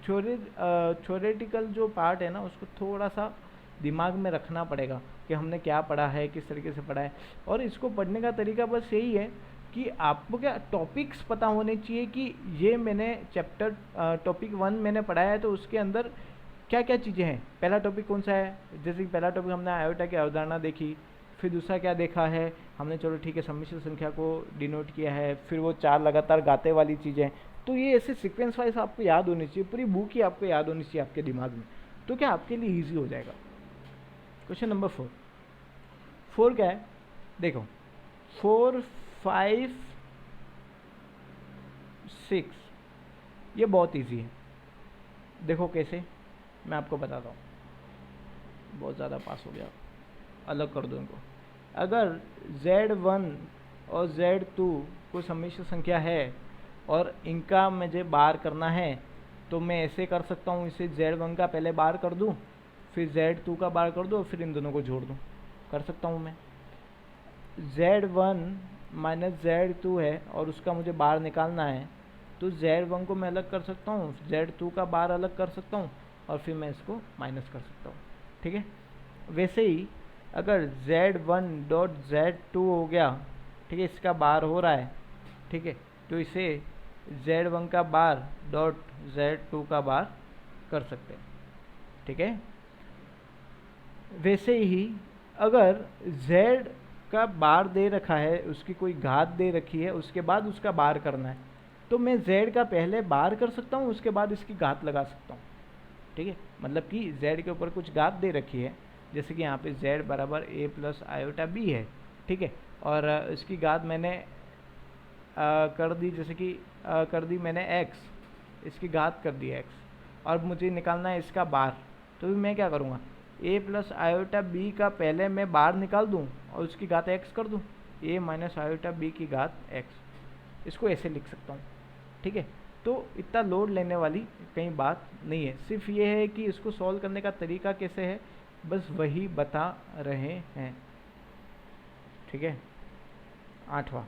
थ्योरेटिकल जो पार्ट है ना उसको थोड़ा सा दिमाग में रखना पड़ेगा कि हमने क्या पढ़ा है, किस तरीके से पढ़ा है। और इसको पढ़ने का तरीका बस यही है कि आपको क्या टॉपिक्स पता होने चाहिए कि ये मैंने चैप्टर टॉपिक 1 मैंने पढ़ाया है, तो उसके अंदर क्या क्या चीज़ें हैं। पहला टॉपिक कौन सा है, जैसे कि पहला टॉपिक हमने आयोटा की अवधारणा देखी, फिर दूसरा क्या देखा है हमने, चलो ठीक है, सम्मिश्र संख्या को डिनोट किया है, फिर वो 4 लगातार गाते वाली चीज़ें। तो ये ऐसे सीक्वेंस वाइज आपको याद होनी चाहिए, पूरी बुक ही आपको याद होनी चाहिए आपके दिमाग में, तो क्या आपके लिए ईजी हो जाएगा। क्वेश्चन नंबर 4 क्या है, देखो 4, 5, 6 ये बहुत इजी है। देखो कैसे, मैं आपको बताता हूँ। बहुत ज़्यादा पास हो गया, अलग कर दो इनको। अगर Z1 और Z2 कोई सम्मिश्र संख्या है और इनका मुझे बार करना है, तो मैं ऐसे कर सकता हूँ, इसे Z1 का पहले बार कर दूँ, फिर Z2 का बार कर दूँ और फिर इन दोनों को जोड़ दूँ, कर सकता हूँ मैं। Z1 माइनस Z2 है और उसका मुझे बार निकालना है, तो Z1 को मैं अलग कर सकता हूँ, Z2 का बार अलग कर सकता हूँ और फिर मैं इसको माइनस कर सकता हूँ, ठीक है। वैसे ही अगर Z1 डॉट Z2 हो गया, ठीक है, इसका बार हो रहा है, ठीक है, तो इसे Z1 का बार डॉट Z2 का बार कर सकते हैं, ठीक है। वैसे ही अगर Z का बार दे रखा है, उसकी कोई घात दे रखी है, उसके बाद उसका बार करना है, तो मैं Z का पहले बार कर सकता हूँ, उसके बाद इसकी घात लगा सकता हूँ, ठीक है। मतलब कि Z के ऊपर कुछ घात दे रखी है, जैसे कि यहाँ पे Z बराबर a प्लस आयोटा b है, ठीक है, और इसकी घात मैंने कर दी, जैसे कि कर दी मैंने x, इसकी घात कर दी x, और मुझे निकालना है इसका बार। तो भी मैं क्या करूँगा, a प्लस आयोटा b का पहले मैं बार निकाल दूँ और उसकी घात x कर दूँ, a माइनस आयोटा b की घात x, इसको ऐसे लिख सकता हूँ, ठीक है। तो इतना लोड लेने वाली कहीं बात नहीं है, सिर्फ ये है कि इसको सॉल्व करने का तरीका कैसे है, बस वही बता रहे हैं, ठीक है। 8वां,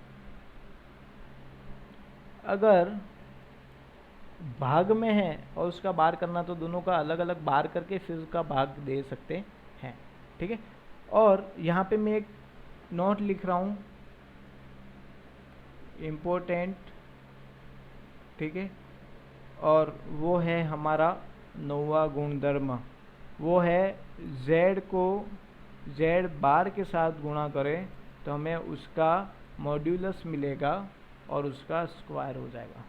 अगर भाग में है और उसका बार करना, तो दोनों का अलग अलग बार करके फिर उसका भाग दे सकते हैं, ठीक है। और यहाँ पे मैं एक नोट लिख रहा हूँ, इम्पोर्टेंट, ठीक है, और वो है हमारा 9वां गुणधर्म, वो है Z को Z बार के साथ गुणा करें तो हमें उसका मॉड्यूलस मिलेगा और उसका स्क्वायर हो जाएगा,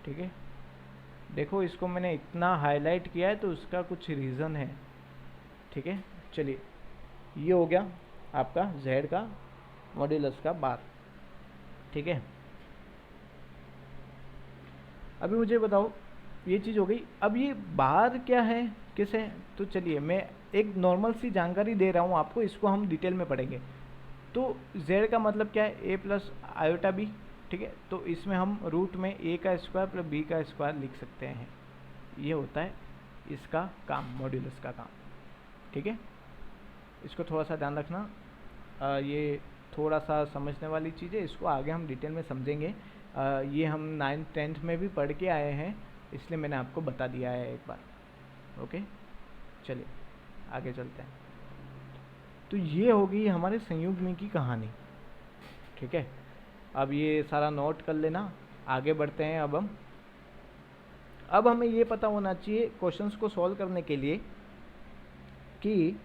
ठीक है। देखो इसको मैंने इतना हाईलाइट किया है तो उसका कुछ रीज़न है, ठीक है। चलिए, ये हो गया आपका Z का मॉड्यूलस का बार, ठीक है। अभी मुझे बताओ, ये चीज़ हो गई, अब ये बार क्या है, किस है, तो चलिए मैं एक नॉर्मल सी जानकारी दे रहा हूँ आपको, इसको हम डिटेल में पढ़ेंगे। तो Z का मतलब क्या है, a प्लस आयोटा b, ठीक है। तो इसमें हम रूट में a का स्क्वायर प्लस b का स्क्वायर लिख सकते हैं, ये होता है इसका काम, मॉड्यूलस का काम, ठीक है। इसको थोड़ा सा ध्यान रखना, ये थोड़ा सा समझने वाली चीज़ है, इसको आगे हम डिटेल में समझेंगे। ये हम 9th 10th में भी पढ़ के आए हैं, इसलिए मैंने आपको बता दिया है एक बार, ओके। चलिए आगे चलते हैं। तो ये होगी हमारे संयुग्मी की कहानी, ठीक है। अब ये सारा नोट कर लेना, आगे बढ़ते हैं। अब हमें ये पता होना चाहिए क्वेश्चंस को सॉल्व करने के लिए कि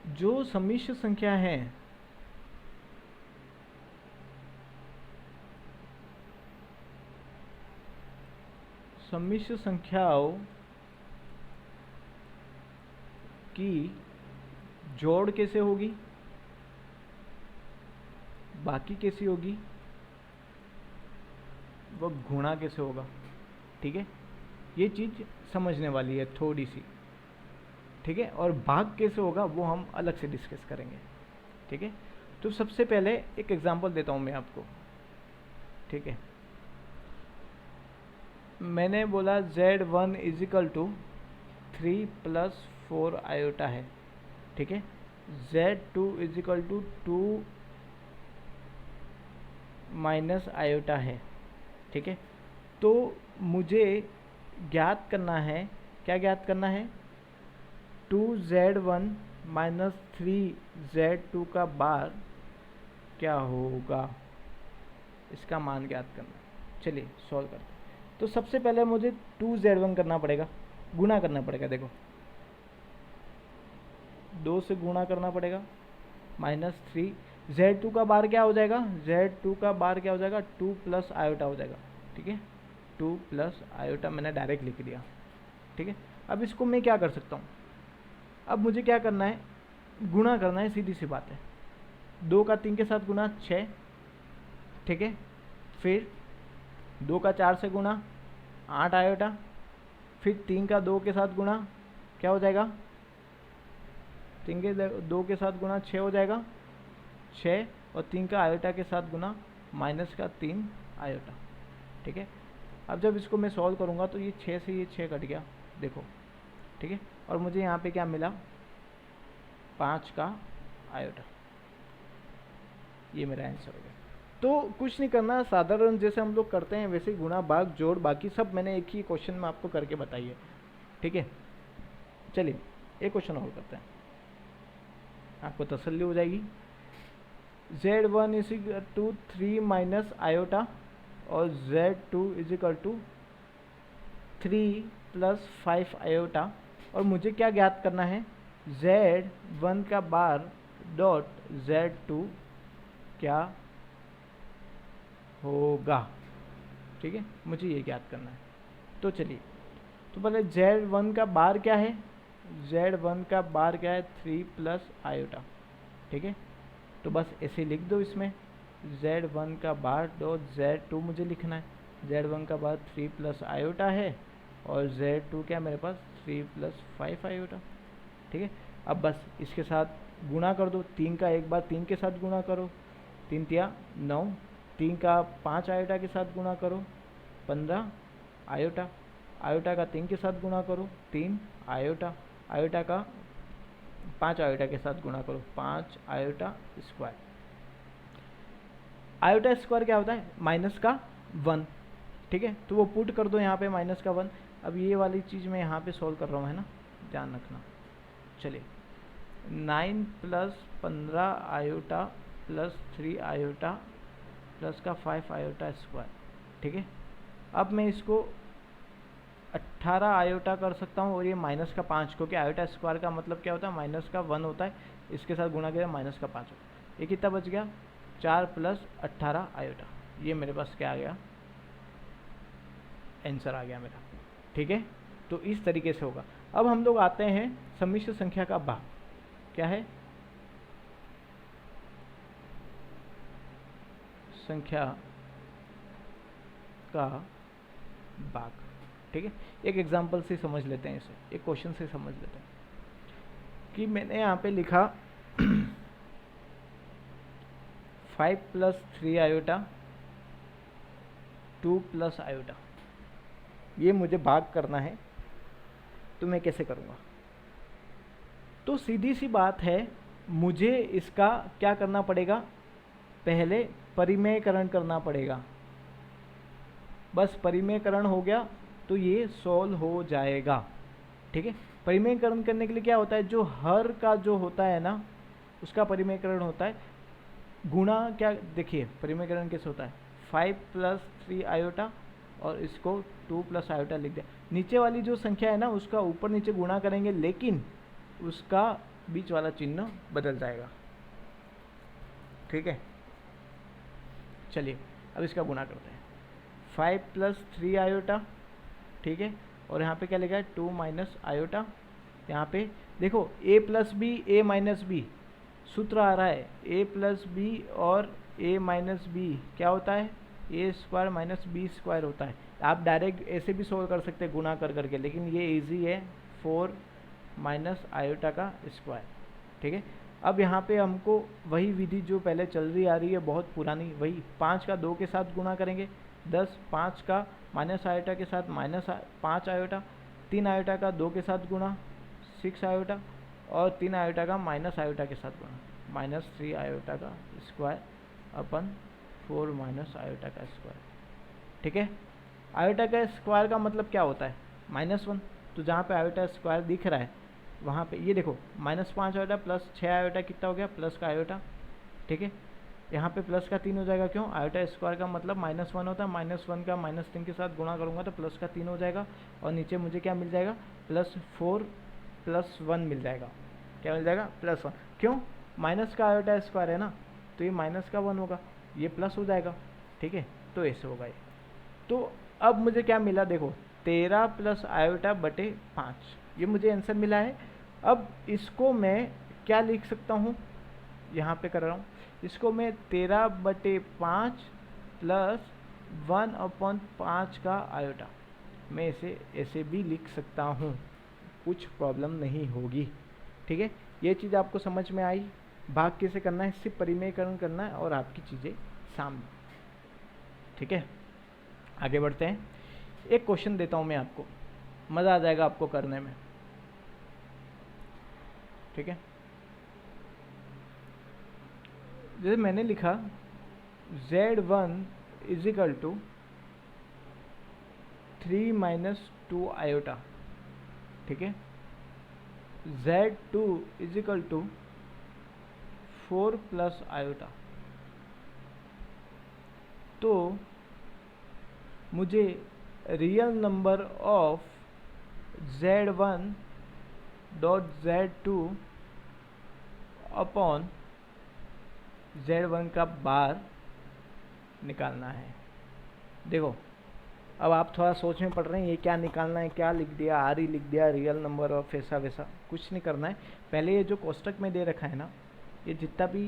जो सम्मिश्र संख्या है सम्मिश्र संख्याओं की जोड़ कैसे होगी, बाकी कैसी होगी, वो गुणा कैसे होगा, ठीक है। ये चीज़ समझने वाली है थोड़ी सी, ठीक है। और भाग कैसे होगा वो हम अलग से डिस्कस करेंगे, ठीक है। तो सबसे पहले एक एग्जांपल देता हूँ मैं आपको, ठीक है। मैंने बोला Z1 is equal to 3 plus 4 iota है, ठीक है। Z2 is equal to 2 minus iota है, ठीक है। तो मुझे ज्ञात करना है, क्या ज्ञात करना है, 2Z1 माइनस 3Z2 का बार क्या होगा, इसका मान ज्ञात करना है। चलिए सॉल्व करते हैं। तो सबसे पहले मुझे 2Z1 करना पड़ेगा, गुणा करना पड़ेगा, देखो 2 से गुणा करना पड़ेगा, माइनस 3 Z2 का बार क्या हो जाएगा, Z2 का बार क्या हो जाएगा, 2 प्लस आयोटा हो जाएगा, ठीक है। 2 प्लस आयोटा मैंने डायरेक्ट लिख दिया, ठीक है। अब इसको मैं क्या कर सकता हूँ, अब मुझे क्या करना है, गुणा करना है, सीधी सी बात है। 2 का 3 के साथ गुणा 6, ठीक है। फिर 2 का 4 से गुणा 8 आयोटा, फिर 3 का 2 के साथ गुणा क्या हो जाएगा, 3 के 2 के साथ गुणा 6 हो जाएगा, 6, और 3 का आयोटा के साथ गुणा माइनस का 3 आयोटा, ठीक है। अब जब इसको मैं सॉल्व करूँगा तो ये 6 से ये 6 कट गया, देखो, ठीक है। और मुझे यहाँ पे क्या मिला, 5 का आयोटा, ये मेरा आंसर हो गया। तो कुछ नहीं करना, साधारण जैसे हम लोग करते हैं वैसे ही गुणा भाग जोड़ बाकी सब मैंने एक ही क्वेश्चन में आपको करके बताई है, ठीक है। चलिए एक क्वेश्चन और करते हैं, आपको तसल्ली हो जाएगी। Z1 is equal to 3 minus iota और Z2 is equal to 3 plus 5 iota, और मुझे क्या ज्ञात करना है, Z1 का बार डॉट Z2 क्या होगा, ठीक है, मुझे ये ज्ञात करना है। तो चलिए, तो पहले Z1 का बार क्या है, Z1 का बार क्या है, 3 प्लस आयोटा, ठीक है। तो बस ऐसे लिख दो, इसमें Z1 का बार डॉट Z2 मुझे लिखना है। Z1 का बार 3 प्लस आयोटा है और Z2 क्या मेरे पास 3 प्लस 5 आयोटा, ठीक है। अब बस इसके साथ गुणा कर दो, 3 का एक बार 3 के साथ गुणा करो, 3 तिया 9, 3 का 5 आयोटा के साथ गुणा करो, 15 आयोटा, आयोटा का 3 के साथ गुणा करो, 3 आयोटा, आयोटा का 5 आयोटा के साथ गुणा करो, 5 आयोटा स्क्वायर। आयोटा स्क्वायर क्या होता है, माइनस का 1, ठीक है। तो वो पुट कर दो यहाँ पे माइनस का 1। अब ये वाली चीज़ मैं यहाँ पे सॉल्व कर रहा हूँ, है ना, ध्यान रखना। चलिए 9 plus 15 iota plus 3 iota plus का 5 आयोटा स्क्वायर, ठीक है। अब मैं इसको 18 आयोटा कर सकता हूँ और ये माइनस का 5, क्योंकि आयोटा स्क्वायर का मतलब क्या होता है, माइनस का 1 होता है, इसके साथ गुणा किया माइनस का 5 होता है। ये कितना बच गया, 4 प्लस 18 आयोटा, ये मेरे पास क्या आ गया, आंसर आ गया मेरा, ठीक है। तो इस तरीके से होगा। अब हम लोग आते हैं सम्मिश्र संख्या का भाग, क्या है, संख्या का भाग, ठीक है। एक एग्जांपल से समझ लेते हैं इसे, एक क्वेश्चन से समझ लेते हैं कि मैंने यहाँ पे लिखा 5 प्लस 3 आयोटा 2 प्लस आयोटा, ये मुझे भाग करना है, तो मैं कैसे करूँगा। तो सीधी सी बात है, मुझे इसका क्या करना पड़ेगा, पहले परिमेयकरण करना पड़ेगा। बस परिमेयकरण हो गया तो ये सॉल्व हो जाएगा, ठीक है। परिमेयकरण करने के लिए क्या होता है, जो हर का जो होता है ना उसका परिमेयकरण होता है, गुणा, क्या देखिए परिमेयकरण कैसे होता है, 5 प्लस 3 आयोटा और इसको 2 प्लस आयोटा लिख दिया। नीचे वाली जो संख्या है ना उसका ऊपर नीचे गुणा करेंगे, लेकिन उसका बीच वाला चिन्ह बदल जाएगा, ठीक है। चलिए अब इसका गुणा करते हैं, 5 प्लस 3 आयोटा, ठीक है, और यहाँ पे क्या लिखा है 2 माइनस आयोटा। यहाँ पे देखो a plus B A minus B सूत्र आ रहा है, a प्लस बी और a माइनस बी क्या होता है, A square minus B square होता है। आप डायरेक्ट ऐसे भी सोल्व कर सकते हैं गुणा कर करके, लेकिन ये इजी है, 4 माइनस आयोटा का स्क्वायर, ठीक है। अब यहाँ पे हमको वही विधि जो पहले चल रही आ रही है बहुत पुरानी, वही 5 का 2 के साथ गुणा करेंगे 10, 5 का माइनस आयोटा के साथ माइनस 5 आयोटा, 3 आयोटा का 2 के साथ गुणा 6 आयोटा, और 3 आयोटा का माइनस आयोटा के साथ गुणा -3 आयोटा का स्क्वायर अपन 4 माइनस आयोटा का स्क्वायर। ठीक है, आयोटा का स्क्वायर का मतलब क्या होता है? -1। तो जहाँ पे आयोटा स्क्वायर दिख रहा है वहाँ पे ये देखो -5 आयोटा प्लस 6 आयोटा कितना हो गया? प्लस का आयोटा। ठीक है, यहाँ पे प्लस का 3 हो जाएगा। क्यों? आयोटा स्क्वायर का मतलब -1 होता है, -1 का -3 के साथ गुणा करूँगा तो प्लस का 3 हो जाएगा, और नीचे मुझे क्या मिल जाएगा? +4 + 1 मिल जाएगा। क्या मिल जाएगा? +1। क्यों? माइनस का आयोटा स्क्वायर है ना, तो ये माइनस का 1 होगा, ये प्लस हो जाएगा। ठीक है, तो ऐसे होगा ये। तो अब मुझे क्या मिला? देखो 13 + आयोटा बटे 5, ये मुझे आंसर मिला है। अब इसको मैं क्या लिख सकता हूँ? यहाँ पे कर रहा हूँ, इसको मैं 13/5 + 1/5 का आयोटा, मैं इसे ऐसे भी लिख सकता हूँ, कुछ प्रॉब्लम नहीं होगी। ठीक है, ये चीज़ आपको समझ में आई? भाग कैसे करना है, सिर्फ परिमेयकरण करना है और आपकी चीज़ें सामने। ठीक है, आगे बढ़ते हैं। एक क्वेश्चन देता हूँ मैं आपको, मज़ा आ जाएगा आपको करने में। ठीक है, जैसे मैंने लिखा Z1 = 3 - 2 आयोटा। ठीक है, Z2 = 4 + आयोटा। तो मुझे real number of Z1 dot Z2 upon Z1 का बार निकालना है। देखो अब आप थोड़ा सोच में पड़ रहे हैं, ये क्या निकालना है, क्या लिख दिया, आर ही लिख दिया, रियल नंबर ऑफ ऐसा वैसा, कुछ नहीं करना है। पहले ये जो कोष्टक में दे रखा है ना, ये जितना भी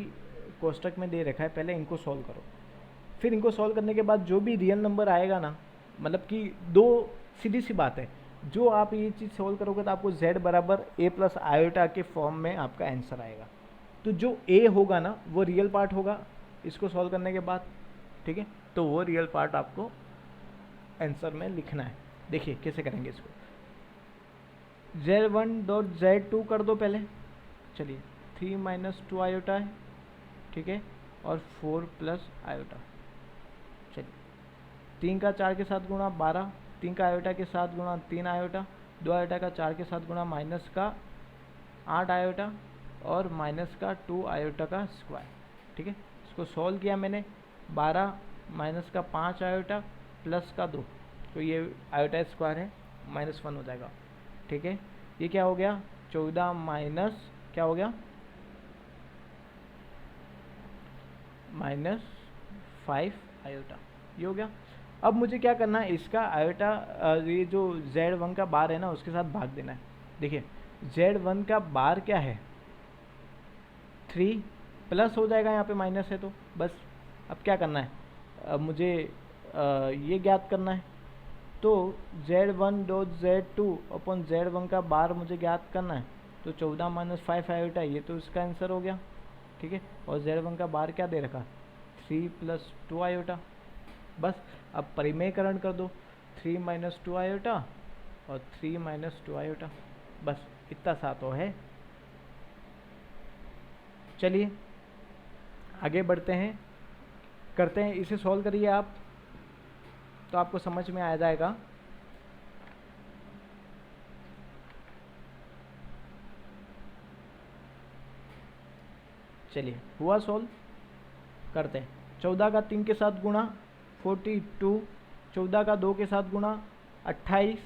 कोष्टक में दे रखा है, पहले इनको सॉल्व करो। फिर इनको सॉल्व करने के बाद जो भी रियल नंबर आएगा ना, मतलब कि दो सीधी सी बात है, जो आप ये चीज़ सॉल्व करोगे तो आपको z बराबर a + आयोटा के फॉर्म में आपका आंसर आएगा। तो जो a होगा ना वो रियल पार्ट होगा इसको सॉल्व करने के बाद। ठीक है, तो वो रियल पार्ट आपको आंसर में लिखना है। देखिए कैसे करेंगे इसको। Z1 डॉट Z2 कर दो पहले। चलिए 3 - 2 आयोटा है। ठीक है, और 4 + आयोटा। चलिए 3 का 4 के साथ गुणा 12, 3 का आयोटा के साथ गुणा 3 आयोटा, 2 आयोटा का 4 के साथ गुणा माइनस का 8 आयोटा, और माइनस का 2 आयोटा का स्क्वायर। ठीक है, इसको सॉल्व किया मैंने। 12 माइनस का 5 आयोटा प्लस का 2, तो ये आयोटा स्क्वायर है, -1 हो जाएगा। ठीक है, ये क्या हो गया? 14 माइनस क्या हो गया? -5 आयोटा, ये हो गया। अब मुझे क्या करना है, इसका आयोटा ये जो Z1 का बार है ना उसके साथ भाग देना है। देखिए Z1 का बार क्या है? 3 प्लस हो जाएगा, यहाँ पे माइनस है तो बस। अब क्या करना है? अब मुझे ये ज्ञात करना है। तो Z1 dot Z2 upon Z1 का बार मुझे ज्ञात करना है। तो 14 - 5 आयोटा, ये तो इसका आंसर हो गया। ठीक है, और Z1 का बार क्या दे रखा? 3 + 2 आयोटा। बस अब परिमेयकरण कर दो, 3 - 2 आयोटा और 3 - 2 आयोटा, बस इतना सा तो है। चलिए आगे बढ़ते हैं, करते हैं, इसे सॉल्व करिए आप तो आपको समझ में आ जाएगा। चलिए हुआ सॉल्व, करते हैं। 14 का 3 के साथ गुणा 42, 14 का 2 के साथ गुणा 28,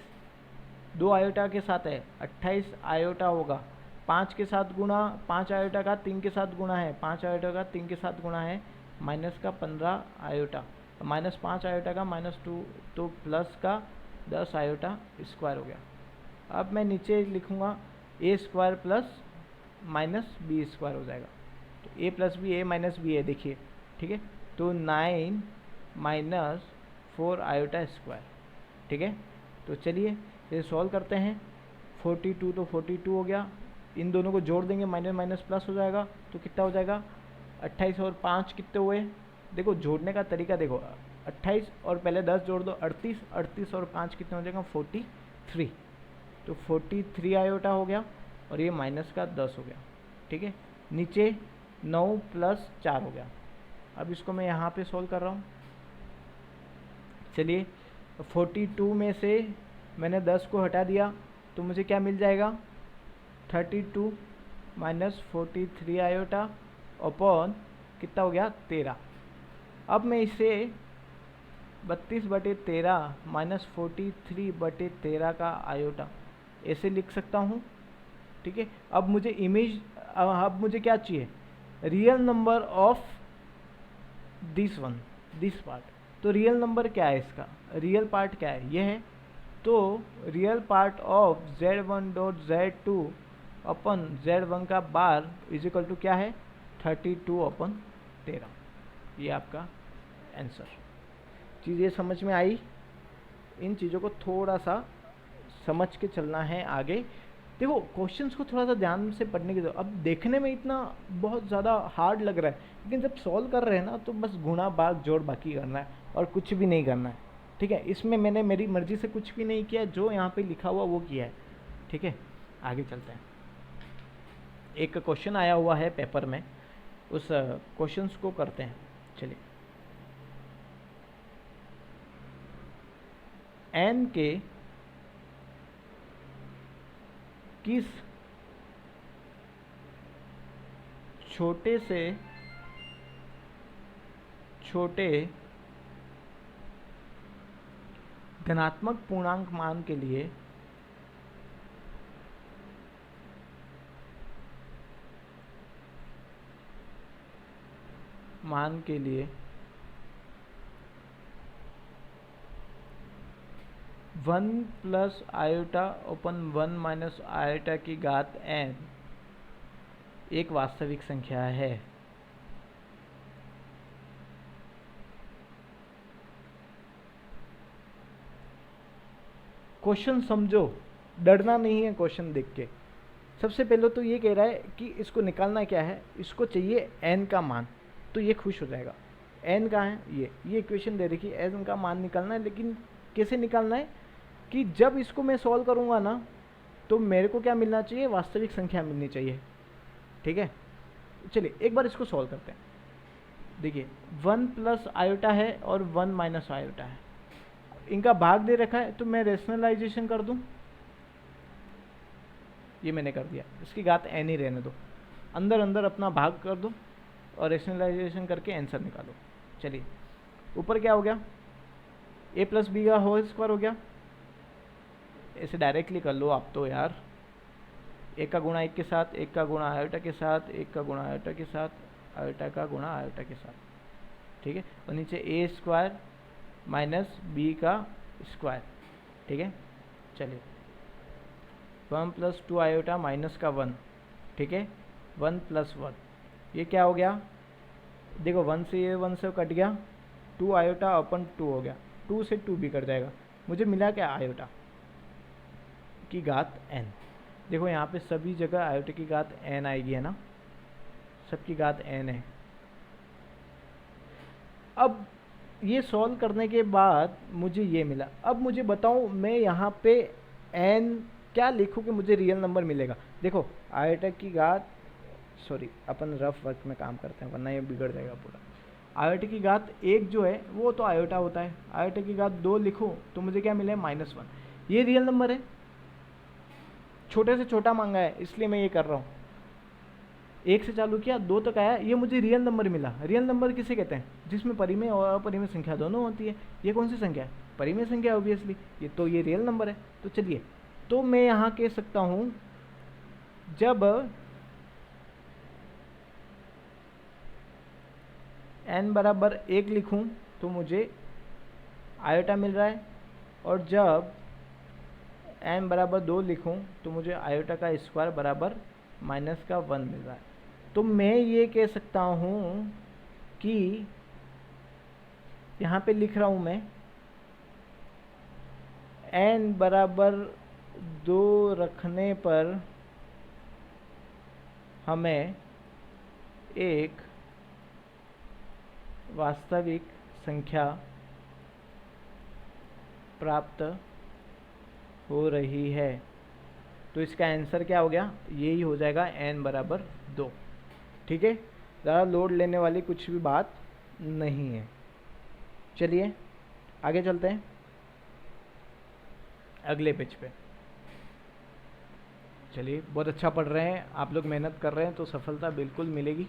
2 आयोटा के साथ है 28 आयोटा होगा। 5 के साथ गुणा, 5 आयोटा का 3 के साथ गुणा है, 5 आयोटा का 3 के साथ गुणा है, माइनस का 15 आयोटा, -5 आयोटा का -2, तो प्लस का 10 आयोटा स्क्वायर हो गया। अब मैं नीचे लिखूँगा a square plus minus B square हो जाएगा। तो a + b, a - b है, देखिए। ठीक है, तो 9 - 4 आयोटा स्क्वायर। ठीक है, तो चलिए ये सॉल्व करते हैं। 42 तो 42 हो गया, इन दोनों को जोड़ देंगे, माइनस माइनस प्लस हो जाएगा, तो कितना हो जाएगा? 28 और 5 कितने हुए? देखो जोड़ने का तरीका देखो, 28 और पहले 10 जोड़ दो 38, 38 और 5 कितने हो जाएगा 43, तो 43 आयोटा हो गया और ये माइनस का 10 हो गया। ठीक है, नीचे 9 प्लस 4 हो गया। अब इसको मैं यहाँ पे सॉल्व कर रहा हूँ। चलिए 42 में से मैंने 10 को हटा दिया तो मुझे क्या मिल जाएगा 32 माइनस 43 आयोटा अपॉन कितना हो गया 13। अब मैं इसे 32/13 माइनस 43/13 का आयोटा ऐसे लिख सकता हूँ। ठीक है, अब मुझे अब मुझे क्या चाहिए, real number of this part. तो रियल नंबर क्या है इसका, रियल पार्ट क्या है, ये है। तो real part of z1 dot z2 upon z1 का बार इज इक्वल टू क्या है 32/13। ये आपका आंसर। चीज़ ये समझ में आई। इन चीज़ों को थोड़ा सा समझ के चलना है आगे। देखो क्वेश्चंस को थोड़ा सा ध्यान से पढ़ने की जरूरत। अब देखने में इतना बहुत ज़्यादा हार्ड लग रहा है, लेकिन जब सॉल्व कर रहे हैं ना तो बस गुणा भाग जोड़ बाकी करना है और कुछ भी नहीं करना है। ठीक है, इसमें मैंने मेरी मर्जी से कुछ भी नहीं किया, जो यहाँ पे लिखा हुआ वो किया है। ठीक है, आगे चलते हैं। एक क्वेश्चन आया हुआ है पेपर में, उस क्वेश्चंस को करते हैं। चलिए, n के किस छोटे से छोटे धनात्मक पूर्णांक मान के लिए one plus iota open 1 minus iota की घात n एक वास्तविक संख्या है। क्वेश्चन समझो, डरना नहीं है क्वेश्चन देख के। सबसे पहले तो ये कह रहा है कि इसको निकालना क्या है, इसको चाहिए n का मान, तो ये खुश हो जाएगा। n कहाँ है, ये इक्वेशन दे रखी है, n का मान निकालना है। लेकिन कैसे निकालना है कि जब इसको मैं सॉल्व करूँगा ना तो मेरे को क्या मिलना चाहिए, वास्तविक संख्या मिलनी चाहिए। ठीक है, चलिए एक बार इसको सॉल्व करते हैं। देखिए 1 प्लस आयोटा है और 1 माइनस आयोटा है, इनका भाग दे रखा है, तो मैं रेशनलाइजेशन कर दूं। ये मैंने कर दिया, इसकी घात n ही रहने दो, अंदर अंदर अपना भाग कर दो और रेशनलाइजेशन करके आंसर निकालो। चलिए ऊपर क्या हो गया, a प्लस बी का होल स्क्वायर हो गया। ऐसे डायरेक्टली कर लो आप तो यार, एक का गुणा एक के साथ, एक का गुणा आयोटा के साथ, एक का गुणा आयोटा के साथ, आयोटा का गुणा आयोटा के साथ। ठीक है, और नीचे ए स्क्वायर माइनस बी का स्क्वायर। ठीक है, चलिए 1 प्लस 2 आयोटा माइनस का 1। ठीक है, 1 प्लस 1, ये क्या हो गया, देखो 1 से ये 1 से कट गया, 2 आयोटा अपन 2 हो गया, 2 से 2 भी कट जाएगा, मुझे मिला क्या आयोटा की घात n। देखो यहाँ पे सभी जगह आयोटा की घात n आएगी, है ना, सबकी घात n है। अब ये सॉल्व करने के बाद मुझे ये मिला। अब मुझे बताओ मैं यहाँ पे n क्या लिखूँ कि मुझे रियल नंबर मिलेगा। देखो आयोटा की घात, सॉरी अपन रफ वर्क में काम करते हैं वरना ये बिगड़ जाएगा पूरा। आयोटा की घात 1 जो है वो तो आयोटा होता है, आयोटा की घात 2 लिखूँ तो मुझे क्या मिले -1। ये रियल नंबर है, छोटे से छोटा मांगा है इसलिए मैं ये कर रहा हूँ। 1 से चालू किया, 2 तक आया, ये मुझे रियल नंबर मिला। रियल नंबर किसे कहते हैं, जिसमें परिमेय और अपरिमेय संख्या दोनों होती है। ये कौन सी संख्या है, परिमेय संख्या ऑब्वियसली, ये रियल नंबर है। तो चलिए, तो मैं यहाँ कह सकता हूँ जब n बराबर 1 लिखूँ तो मुझे आयोटा मिल रहा है, और जब n बराबर 2 लिखूँ तो मुझे आयोटा का स्क्वायर बराबर -1 मिल रहा है। तो मैं ये कह सकता हूँ कि यहाँ पे लिख रहा हूँ मैं n बराबर 2 रखने पर हमें एक वास्तविक संख्या प्राप्त हो रही है। तो इसका आंसर क्या हो गया, यही हो जाएगा n बराबर 2। ठीक है, ज़्यादा लोड लेने वाली कुछ भी बात नहीं है। चलिए आगे चलते हैं अगले पेज पे। चलिए, बहुत अच्छा पढ़ रहे हैं आप लोग, मेहनत कर रहे हैं तो सफलता बिल्कुल मिलेगी,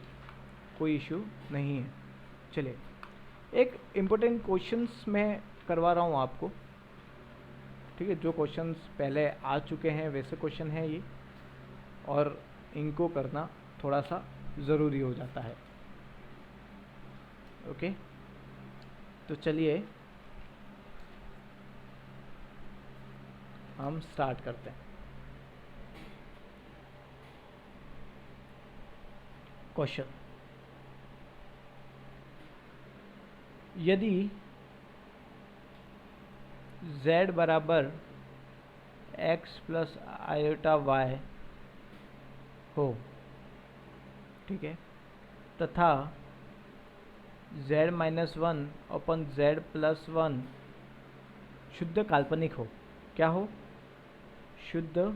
कोई इशू नहीं है। चलिए, एक इम्पोर्टेंट क्वेश्चंस मैं करवा रहा हूँ आपको। ठीक है, जो क्वेश्चंस पहले आ चुके हैं वैसे क्वेश्चन हैं ये, और इनको करना थोड़ा सा ज़रूरी हो जाता है। ओके, तो चलिए हम स्टार्ट करते हैं। क्वेश्चन, यदि z बराबर x प्लस आयोटा y हो, ठीक है, तथा z माइनस 1 अपन z प्लस 1 शुद्ध काल्पनिक हो। क्या हो, शुद्ध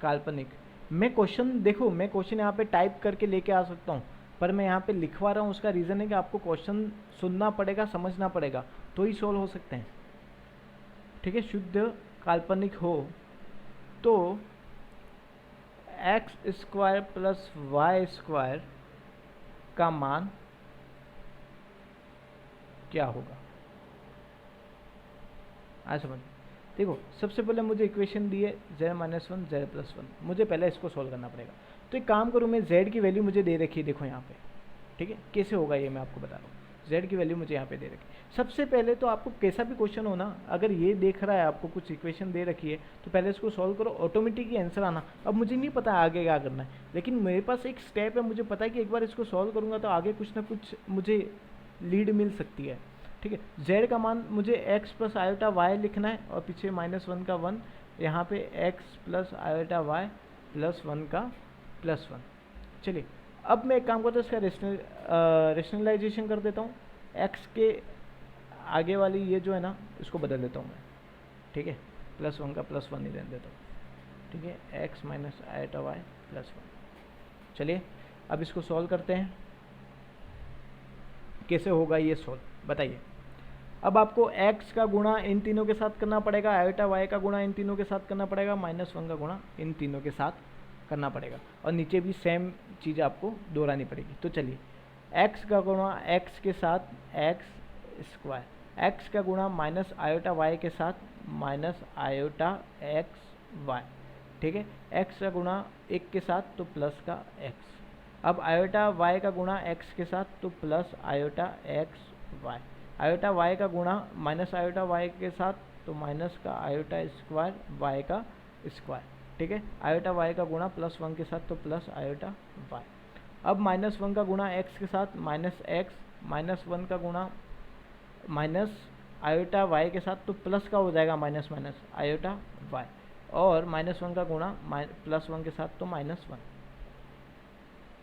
काल्पनिक। मैं क्वेश्चन देखो, मैं क्वेश्चन यहाँ पे टाइप करके लेके आ सकता हूँ, पर मैं यहाँ पे लिखवा रहा हूँ। उसका रीज़न है कि आपको क्वेश्चन सुनना पड़ेगा, समझना पड़ेगा, तो ही सॉल्व हो सकते हैं। ठीक है, शुद्ध काल्पनिक हो तो X square plus Y square का मान क्या होगा। आज समझ, देखो सबसे पहले मुझे इक्वेशन दी है z माइनस 1 z प्लस 1, मुझे पहले इसको सोल्व करना पड़ेगा। तो एक काम करूँ, मैं z की वैल्यू मुझे दे रखी है, देखो यहाँ पे। ठीक है, कैसे होगा ये मैं आपको बता रहा हूँ। z की वैल्यू मुझे यहाँ पे दे रखी है। सबसे पहले तो आपको कैसा भी क्वेश्चन हो ना, अगर ये देख रहा है आपको कुछ इक्वेशन दे रखी है, तो पहले इसको सॉल्व करो, ऑटोमेटिक आंसर आना। अब मुझे नहीं पता आगे क्या करना है, लेकिन मेरे पास एक स्टेप है, मुझे पता है कि एक बार इसको सॉल्व करूँगा तो आगे कुछ ना कुछ मुझे लीड मिल सकती है। ठीक है, z का मान मुझे x प्लस आयोटा y लिखना है, और पीछे माइनस 1 का 1, यहाँ पे x plus iota y plus 1 का प्लस 1। चलिए, अब मैं एक काम करता हूँ, इसका रेशनलाइजेशन कर देता हूँ। x के आगे वाली ये जो है ना, इसको बदल देता हूँ मैं। ठीक है, प्लस 1 का प्लस 1 ही रहने देता हूँ। ठीक है, x minus iota y plus 1। चलिए, अब इसको सॉल्व करते हैं। कैसे होगा ये सॉल्व, बताइए। अब आपको x का गुणा इन तीनों के साथ करना पड़ेगा, आयोटा y का गुणा इन तीनों के साथ करना पड़ेगा, माइनस 1 का गुणा इन तीनों के साथ करना पड़ेगा, और नीचे भी सेम चीज़ आपको दोहरानी पड़ेगी। तो चलिए, x का गुणा x के साथ x स्क्वायर, x का गुणा माइनस आयोटा y के साथ माइनस आयोटा x y। ठीक है, x का गुणा 1 के साथ तो प्लस का x। अब आयोटा y का गुणा x के साथ तो plus iota x y। Iota y का गुणा माइनस आयोटा y के साथ तो माइनस का आयोटा स्क्वायर y का स्क्वायर। ठीक है, आयोटा y का गुणा प्लस 1 के साथ तो प्लस आयोटा y। अब माइनस 1 का गुणा x के साथ माइनस x, माइनस 1 का गुणा माइनस आयोटा y के साथ तो प्लस का हो जाएगा माइनस माइनस आयोटा y, और माइनस 1 का गुणा प्लस 1 के साथ तो माइनस 1।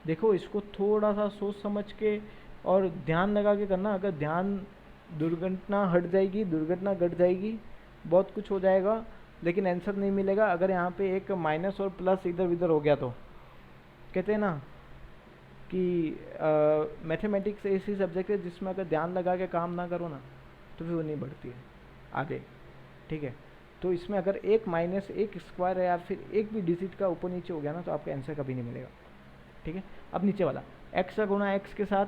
देखो, इसको थोड़ा सा सोच समझ के और ध्यान लगा के करना। अगर ध्यान, दुर्घटना हट जाएगी, दुर्घटना घट जाएगी, बहुत कुछ हो जाएगा, लेकिन आंसर नहीं मिलेगा। अगर यहाँ पे एक माइनस और प्लस इधर उधर हो गया तो कहते हैं ना कि मैथमेटिक्स ऐसी सब्जेक्ट है जिसमें अगर ध्यान लगा के काम ना करो ना तो फिर वो नहीं बढ़ती है आगे। ठीक है, तो इसमें अगर एक माइनस एक स्क्वायर है या फिर एक भी डिजिट का ऊपर नीचे हो गया ना तो आपका आंसर कभी नहीं मिलेगा। ठीक है, अब नीचे वाला x का गुणा x के साथ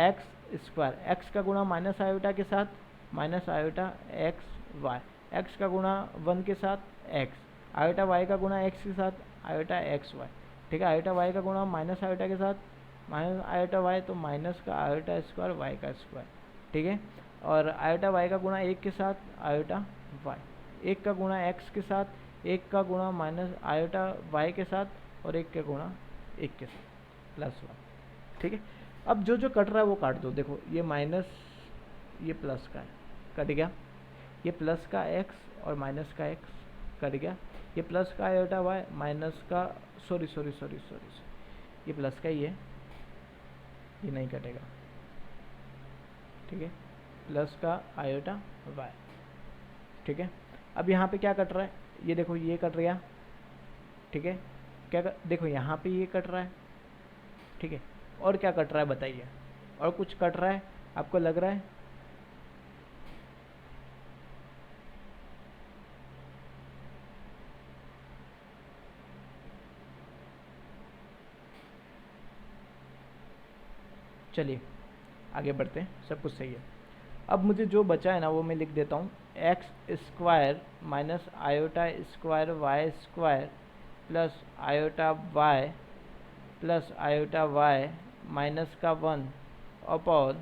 x स्क्वायर, x का गुणा माइनस आयोटा के साथ minus iota x y, x का गुणा 1 के साथ x, आयोटा y का गुणा x के साथ आयोटा x y। ठीक है, आयोटा y का गुणा माइनस आयोटा के साथ माइनस आयोटा y तो माइनस का आयोटा स्क्वायर y का स्क्वायर। ठीक है, और आयोटा y का गुणा 1 के साथ आयोटा y, 1 का गुणा x के साथ, 1 का गुणा माइनस आयोटा y के साथ, और 1 का गुणा 1 के साथ प्लस 1। ठीक है, अब जो जो कट रहा है वो काट दो। देखो, ये माइनस, ये प्लस का है, कट गया। ये प्लस का x और माइनस का x कट गया। ये प्लस का आयोटा y, माइनस का सॉरी, ये प्लस का ही है, ये नहीं कटेगा। ठीक है, प्लस का आयोटा वाई। ठीक है, अब यहाँ पे क्या कट रहा है, ये देखो ये कट रहा, ठीक है, देखो यहाँ पे ये कट रहा है, ठीक है, और क्या कट रहा है बताइए, और कुछ कट रहा है आपको लग रहा है? चलिए आगे बढ़ते हैं, सब कुछ सही है। अब मुझे जो बचा है ना वो मैं लिख देता हूँ, X square minus iota square Y square plus iota Y plus iota Y minus का 1 अपॉन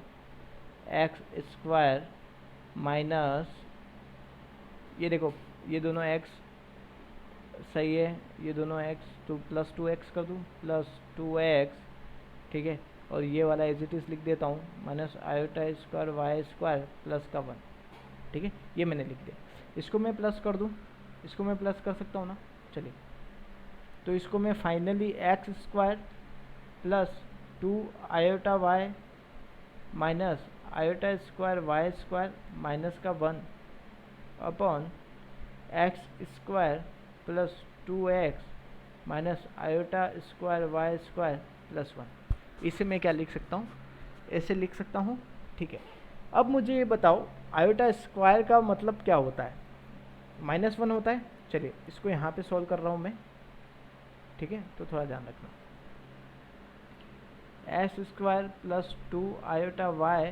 एक्स स्क्वायर माइनस, ये देखो ये दोनों एक्स सही है, ये दोनों एक्स तो प्लस 2x कर दूँ, प्लस 2x, ठीक है, और ये वाला एज इट इज़ लिख देता हूँ, minus iota square Y square plus का 1। ठीक है, ये मैंने लिख दिया। इसको मैं प्लस कर दूँ, इसको मैं प्लस कर सकता हूँ ना, चलिए, तो इसको मैं finally X square plus 2 iota Y minus iota square Y square minus का 1 upon X square plus 2x minus iota square Y square plus 1। इसे मैं क्या लिख सकता हूँ, ऐसे लिख सकता हूँ। ठीक है, अब मुझे ये बताओ आयोटा स्क्वायर का मतलब क्या होता है? -1 होता है। चलिए इसको यहाँ पे सॉल्व कर रहा हूँ मैं, ठीक है, तो थोड़ा ध्यान रखना। X square plus 2 iota Y,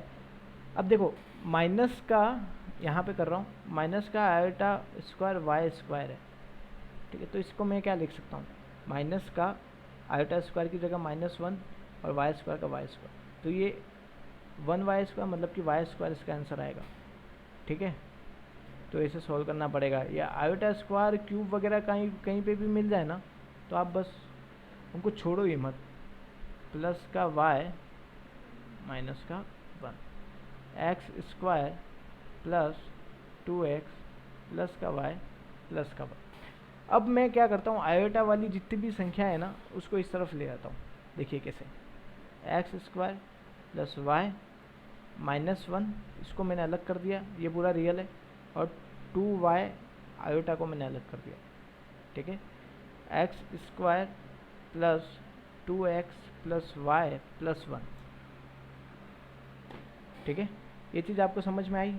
अब देखो माइनस का यहाँ पे कर रहा हूँ, माइनस का आयोटा स्क्वायर वाई स्क्वायर है, ठीक है, तो इसको मैं क्या लिख सकता हूँ, माइनस का आयोटा स्क्वायर की जगह -1 और वाई स्क्वायर का वाई स्क्वायर, तो ये 1 वाई स्क्वायर मतलब कि वाई स्क्वायर इसका आंसर आएगा। ठीक है, तो इसे सॉल्व करना पड़ेगा, या आयोटा स्क्वायर क्यूब वगैरह कहीं कहीं पे भी मिल जाए ना तो आप बस उनको छोड़ो ही मत, प्लस का वाई माइनस का 1, x square plus 2x plus का वाई प्लस का 1। अब मैं क्या करता हूँ, आयोटा वाली जितनी भी संख्या है ना उसको इस तरफ ले आता हूँ। देखिए कैसे, X square plus Y minus 1, इसको मैंने अलग कर दिया, ये पूरा रियल है, और 2y आयोटा को मैंने अलग कर दिया। ठीक है, X square plus 2x plus Y plus 1। ठीक है, ये चीज़ आपको समझ में आई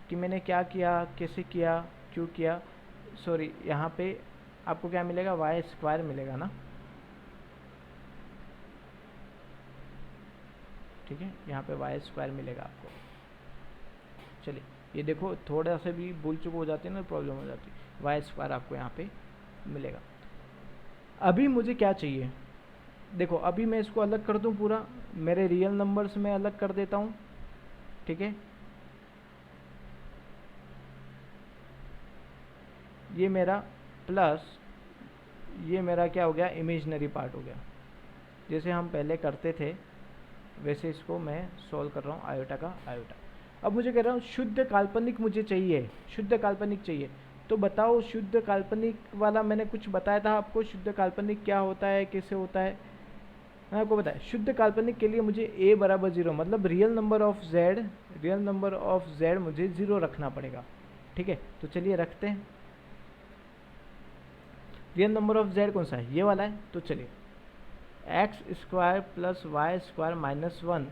कि मैंने क्या किया, कैसे किया, क्यों किया। सॉरी, यहाँ पे आपको क्या मिलेगा, वाई स्क्वायर मिलेगा ना, ठीक है, यहाँ पे वाई स्क्वायर मिलेगा आपको। चलिए ये देखो, थोड़ा सा भी भूल चुक हो जाती है ना, प्रॉब्लम हो जाती है, वाई स्क्वायर आपको यहाँ पे मिलेगा। अभी मुझे क्या चाहिए, देखो अभी मैं इसको अलग कर दूँ, पूरा मेरे रियल नंबर्स में अलग कर देता हूँ। ठीक है, ये मेरा प्लस, ये मेरा क्या हो गया, इमेजिनरी पार्ट हो गया। जैसे हम पहले करते थे वैसे इसको मैं सॉल्व कर रहा हूँ, आयोटा का आयोटा। अब मुझे कह रहा हूँ शुद्ध काल्पनिक मुझे चाहिए, शुद्ध काल्पनिक चाहिए, तो बताओ शुद्ध काल्पनिक वाला मैंने कुछ बताया था आपको, शुद्ध काल्पनिक क्या होता है, कैसे होता है, मैं आपको बताया। शुद्ध काल्पनिक के लिए मुझे a बराबर 0, मतलब रियल नंबर ऑफ z मुझे 0 रखना पड़ेगा। ठीक है, तो चलिए रखते हैं। रियल नंबर ऑफ z कौन सा है, ये वाला है, तो चलिए X square plus Y square minus 1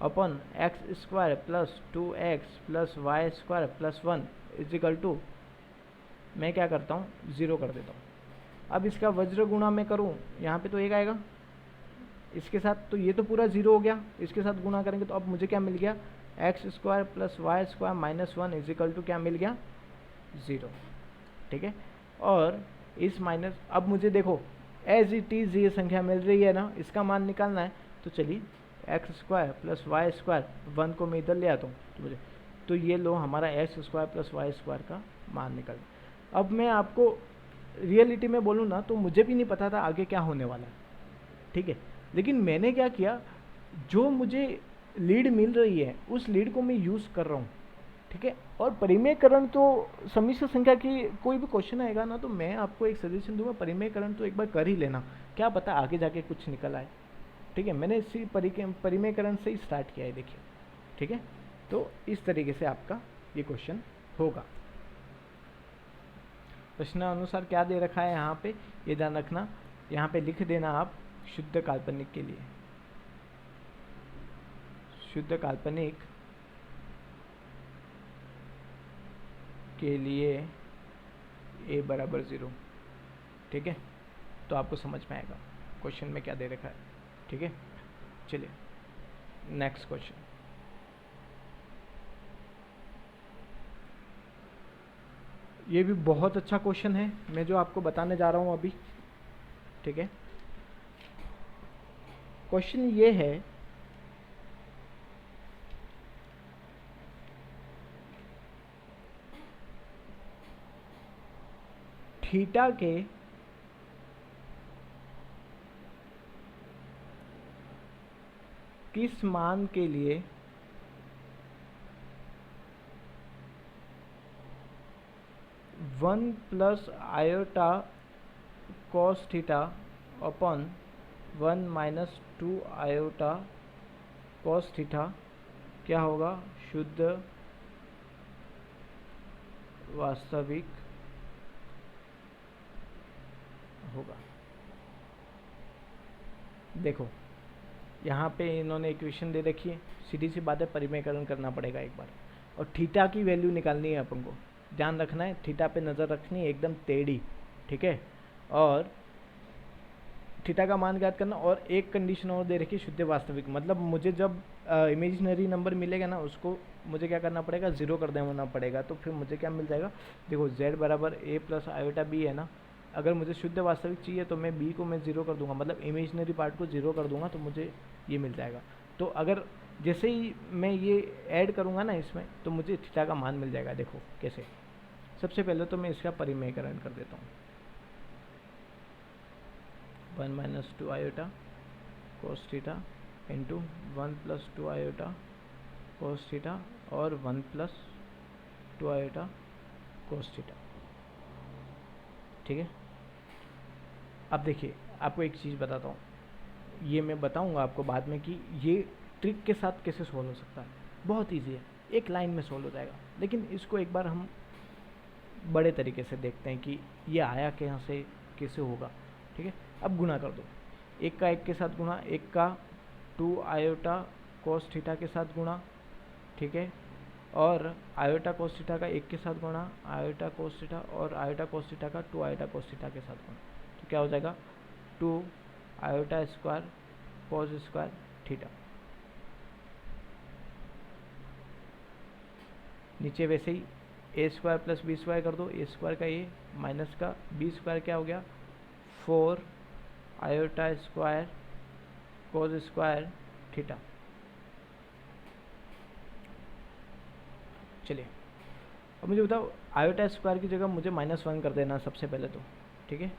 upon X square plus 2x plus Y square plus 1 is equal to, मैं क्या करता हूँ 0 कर देता हूँ। अब इसका वज्र गुणा मैं करूँ, यहाँ पे तो 1 आएगा इसके साथ, तो ये तो पूरा 0 हो गया, इसके साथ गुणा करेंगे तो अब मुझे क्या मिल गया, X square plus Y square minus 1 is equal to क्या मिल गया, 0। ठीक है, और इस माइनस, अब मुझे देखो एज इट इज़ ये संख्या मिल रही है ना, इसका मान निकालना है, तो चलिए X square plus Y square 1 को मैं इधर ले आता हूँ, तो मुझे, तो ये लो हमारा X square plus Y square का मान निकल। अब मैं आपको रियलिटी में बोलूँ ना तो मुझे भी नहीं पता था आगे क्या होने वाला है। ठीक है, लेकिन मैंने क्या किया, जो मुझे लीड मिल रही है उस लीड को मैं यूज़ कर रहा हूँ। ठीक है, और परिमेयकरण तो सम्मिश्र संख्या की कोई भी क्वेश्चन आएगा ना तो मैं आपको एक सजेशन दूंगा, परिमेयकरण तो एक बार कर ही लेना, क्या पता आगे जाके कुछ निकल आए। ठीक है, मैंने इसी परिमेयकरण से ही स्टार्ट किया है, देखिए। ठीक है, तो इस तरीके से आपका ये क्वेश्चन होगा। प्रश्नानुसार क्या दे रखा है यहाँ पे, ये ध्यान रखना, यहाँ पे लिख देना आप शुद्ध काल्पनिक के लिए, शुद्ध काल्पनिक के लिए a बराबर 0। ठीक है, तो आपको समझ में आएगा क्वेश्चन में क्या दे रखा है। ठीक है, चलिए नेक्स्ट क्वेश्चन। ये भी बहुत अच्छा क्वेश्चन है, मैं जो आपको बताने जा रहा हूँ अभी। ठीक है, क्वेश्चन ये है थीटा के किस मान के लिए one plus iota cos theta upon 1 minus 2 iota cos theta क्या होगा, शुद्ध वास्तविक होगा। देखो यहाँ पे इन्होंने इक्वेशन दे रखी है, सीधी सी बात है, परिमेयकरण करना पड़ेगा एक बार, और थीटा की वैल्यू निकालनी है अपन को। ध्यान रखना है, थीटा पे नज़र रखनी है एकदम टेढ़ी। ठीक है, और थीटा का मान ज्ञात करना, और एक कंडीशन और दे रखी है शुद्ध वास्तविक, मतलब मुझे जब इमेजिनरी नंबर मिलेगा ना, उसको मुझे क्या करना पड़ेगा, 0 कर देना पड़ेगा। तो फिर मुझे क्या मिल जाएगा, देखो z बराबर a प्लस आयोटा b है ना, अगर मुझे शुद्ध वास्तविक चाहिए तो मैं b को मैं 0 कर दूंगा, मतलब इमेजिनरी पार्ट को 0 कर दूंगा, तो मुझे ये मिल जाएगा। तो अगर जैसे ही मैं ये ऐड करूँगा ना इसमें, तो मुझे थीटा का मान मिल जाएगा। देखो कैसे, सबसे पहले तो मैं इसका परिमेयकरण कर देता हूँ। 1 minus 2 iota cos theta into 1 plus 2 iota cos theta और 1 प्लस 2 आयोटा कोस थीटा। ठीक है, अब देखिए आपको एक चीज़ बताता हूँ, ये मैं बताऊँगा आपको बाद में कि ये ट्रिक के साथ कैसे सोल्व हो सकता है। बहुत इजी है, एक लाइन में सोल्व हो जाएगा, लेकिन इसको एक बार हम बड़े तरीके से देखते हैं कि ये आया कहाँ से, कैसे होगा। ठीक है, अब गुणा कर दो, एक का एक के साथ गुणा, एक का 2 आयोटा कोस थीटा के साथ गुणा। ठीक है, और आयोटा कोस थीटा का एक के साथ गुणा, आयोटा कोस थीटा, और आयोटा कोस थीटा का 2 आयोटा कोस थीटा के साथ गुणा। तो क्या हो जाएगा, 2 iota square cos square theta. नीचे वैसे ही ए स्क्वायर प्लस बी स्क्वायर कर दो, ए स्क्वायर का ए माइनस का बी स्क्वायर क्या हो गया, 4 iota square cos square theta. चलिए अब मुझे बताओ, आयोटा स्क्वायर की जगह मुझे -1 कर देना सबसे पहले तो। ठीक है,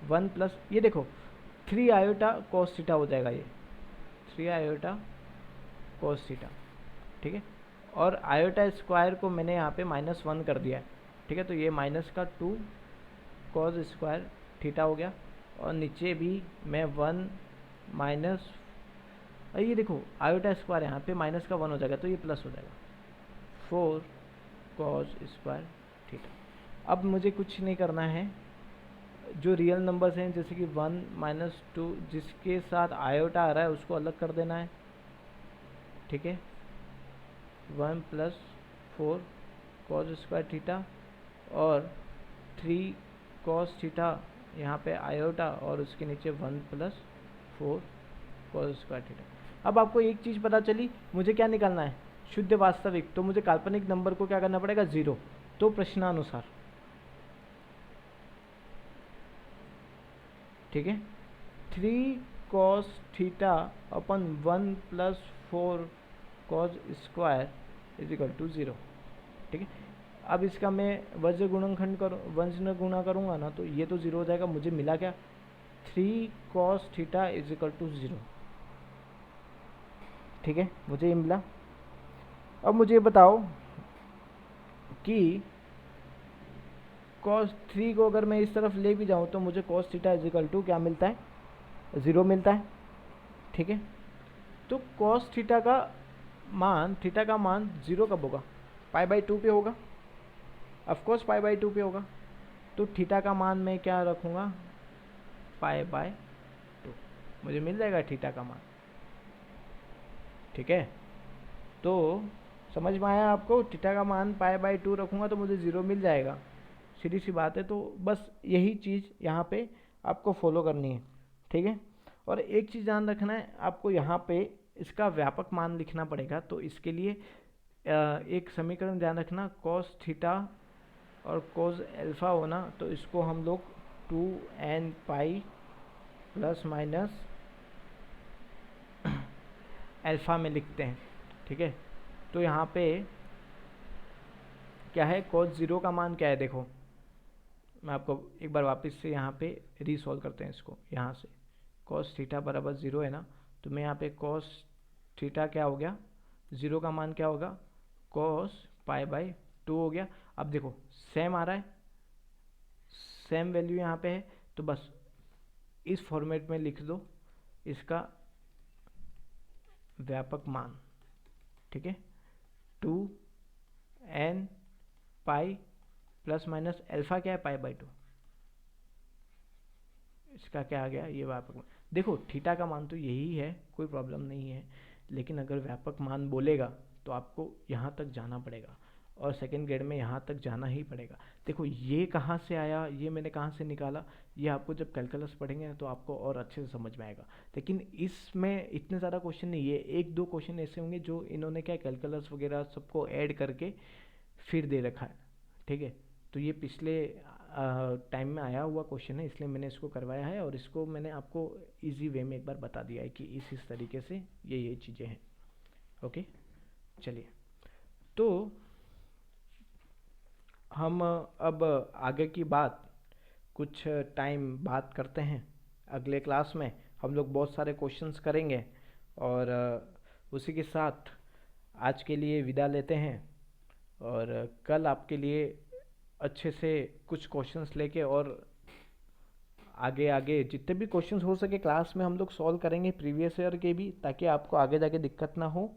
1 प्लस ये देखो 3 आयोटा कोस थीटा हो जाएगा, ये 3 आयोटा कोस थीटा। ठीक है, और आयोटा स्क्वायर को मैंने यहाँ पे -1 कर दिया है। ठीक है, तो ये माइनस का 2 कॉस स्क्वायर थीटा हो गया, और नीचे भी मैं 1 माइनस, ये देखो आयोटा स्क्वायर यहाँ पे माइनस का 1 हो जाएगा, तो ये प्लस हो जाएगा 4 कॉस स्क्वायर थीटा। अब मुझे कुछ नहीं करना है, जो रियल नंबर्स हैं जैसे कि 1 माइनस 2 जिसके साथ आयोटा आ रहा है उसको अलग कर देना है। ठीक है, 1 प्लस 4 कॉस स्क्वायर थीटा और 3 कॉस थीटा यहाँ पे आयोटा, और उसके नीचे 1 प्लस 4 कॉस स्क्वायर थीटा। अब आपको एक चीज़ पता चली, मुझे क्या निकालना है, शुद्ध वास्तविक, तो मुझे काल्पनिक नंबर को क्या करना पड़ेगा, 0। तो प्रश्नानुसार, ठीक है, 3 cos theta upon 1 plus 4 cos square is equal to 0। ठीक है, अब इसका मैं वज्र गुणनखंड वज्र गुणा करूँगा ना, तो ये तो 0 हो जाएगा। मुझे मिला क्या, 3 cos theta is equal to 0। ठीक है, मुझे ये मिला। अब मुझे बताओ कि cos 3 को अगर मैं इस तरफ ले भी जाऊँ तो मुझे cos theta is equal to क्या मिलता है, 0 मिलता है। ठीक है, तो cos थीटा का मान थीटा का मान 0 कब होगा? पाई बाई 2 पे होगा, ऑफकोर्स पाई बाई 2 पे होगा। तो थीटा का मान मैं क्या रखूँगा? पाई बाय 2, मुझे मिल जाएगा थीटा का मान। ठीक है, तो समझ में आया आपको? थीटा का मान पाई बाई 2 रखूँगा तो मुझे 0 मिल जाएगा, सीधी सी बात है। तो बस यही चीज़ यहाँ पे आपको फॉलो करनी है। ठीक है, और एक चीज़ ध्यान रखना है आपको, यहाँ पे इसका व्यापक मान लिखना पड़ेगा। तो इसके लिए एक समीकरण ध्यान रखना, कॉस थीटा और कॉस एल्फा होना, तो इसको हम लोग 2n pi plus minus alpha में लिखते हैं। ठीक है, तो यहाँ पे क्या है, cos 0 का मान क्या है? देखो मैं आपको एक बार वापस से यहाँ पे रीसॉल्व करते हैं इसको। यहाँ से cos थीटा बराबर 0 है ना, तो मैं यहाँ पे cos थीटा क्या हो गया, 0 का मान क्या होगा, cos पाई बाई 2 हो गया। अब देखो सेम आ रहा है, सेम वैल्यू यहाँ पे है, तो बस इस फॉर्मेट में लिख दो इसका व्यापक मान। ठीक है, 2n pi plus minus alpha क्या है, पाई बाई 2, इसका क्या आ गया, ये व्यापक मान। देखो थीटा का मान तो यही है, कोई प्रॉब्लम नहीं है, लेकिन अगर व्यापक मान बोलेगा तो आपको यहाँ तक जाना पड़ेगा, और सेकेंड ग्रेड में यहाँ तक जाना ही पड़ेगा। देखो ये कहाँ से आया, ये मैंने कहाँ से निकाला, ये आपको जब कैलकुलस पढ़ेंगे ना तो आपको और अच्छे से समझ में आएगा। लेकिन इसमें इतने ज़्यादा क्वेश्चन नहीं है, एक दो क्वेश्चन ऐसे होंगे जो इन्होंने क्या कैलकुलस वगैरह सबको ऐड करके फिर दे रखा है। ठीक है, तो ये पिछले टाइम में आया हुआ क्वेश्चन है, इसलिए मैंने इसको करवाया है, और इसको मैंने आपको इजी वे में एक बार बता दिया है कि इस तरीके से ये चीज़ें हैं। ओके, चलिए, तो हम अब आगे की बात कुछ टाइम बात करते हैं। अगले क्लास में हम लोग बहुत सारे क्वेश्चंस करेंगे, और उसी के साथ आज के लिए विदा लेते हैं, और कल आपके लिए अच्छे से कुछ क्वेश्चंस लेके और आगे आगे जितने भी क्वेश्चंस हो सके क्लास में हम लोग सॉल्व करेंगे, प्रीवियस ईयर के भी, ताकि आपको आगे जाके दिक्कत ना हो,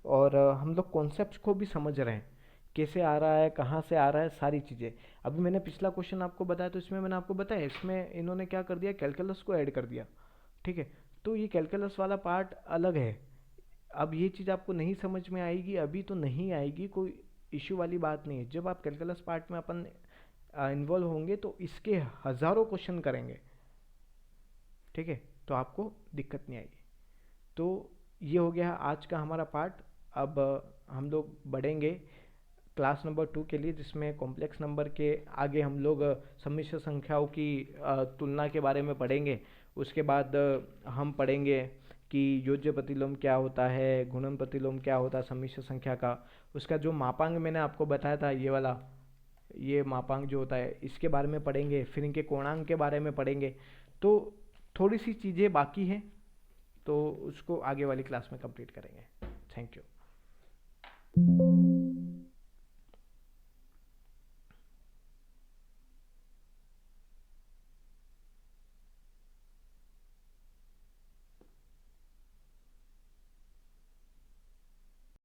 और हम लोग कॉन्सेप्ट्स को भी समझ रहे हैं, कैसे आ रहा है, कहाँ से आ रहा है, सारी चीज़ें। अभी मैंने पिछला क्वेश्चन आपको बताया, तो इसमें मैंने आपको बताया, इसमें इन्होंने क्या कर दिया, कैलकुलस को ऐड कर दिया। ठीक है, तो ये कैलकुलस वाला पार्ट अलग है। अब ये चीज़ आपको नहीं समझ में आएगी, अभी तो नहीं आएगी, कोई इश्यू वाली बात नहीं है। जब आप कैलकुलस पार्ट में अपन इन्वॉल्व होंगे तो इसके हज़ारों क्वेश्चन करेंगे। ठीक है, तो आपको दिक्कत नहीं आएगी। तो ये हो गया आज का हमारा पार्ट। अब हम लोग बढ़ेंगे क्लास नंबर 2 के लिए, जिसमें कॉम्प्लेक्स नंबर के आगे हम लोग सम्मिश्र संख्याओं की तुलना के बारे में पढ़ेंगे। उसके बाद हम पढ़ेंगे कि योज्य प्रतिलोम क्या होता है, गुणन प्रतिलोम क्या होता है सम्मिश्र संख्या का। उसका जो मापांक मैंने आपको बताया था, ये वाला, ये मापांक जो होता है, इसके बारे में पढ़ेंगे। फिर इनके कोणांक के बारे में पढ़ेंगे। तो थोड़ी सी चीज़ें बाकी हैं, तो उसको आगे वाली क्लास में कंप्लीट करेंगे। Thank you.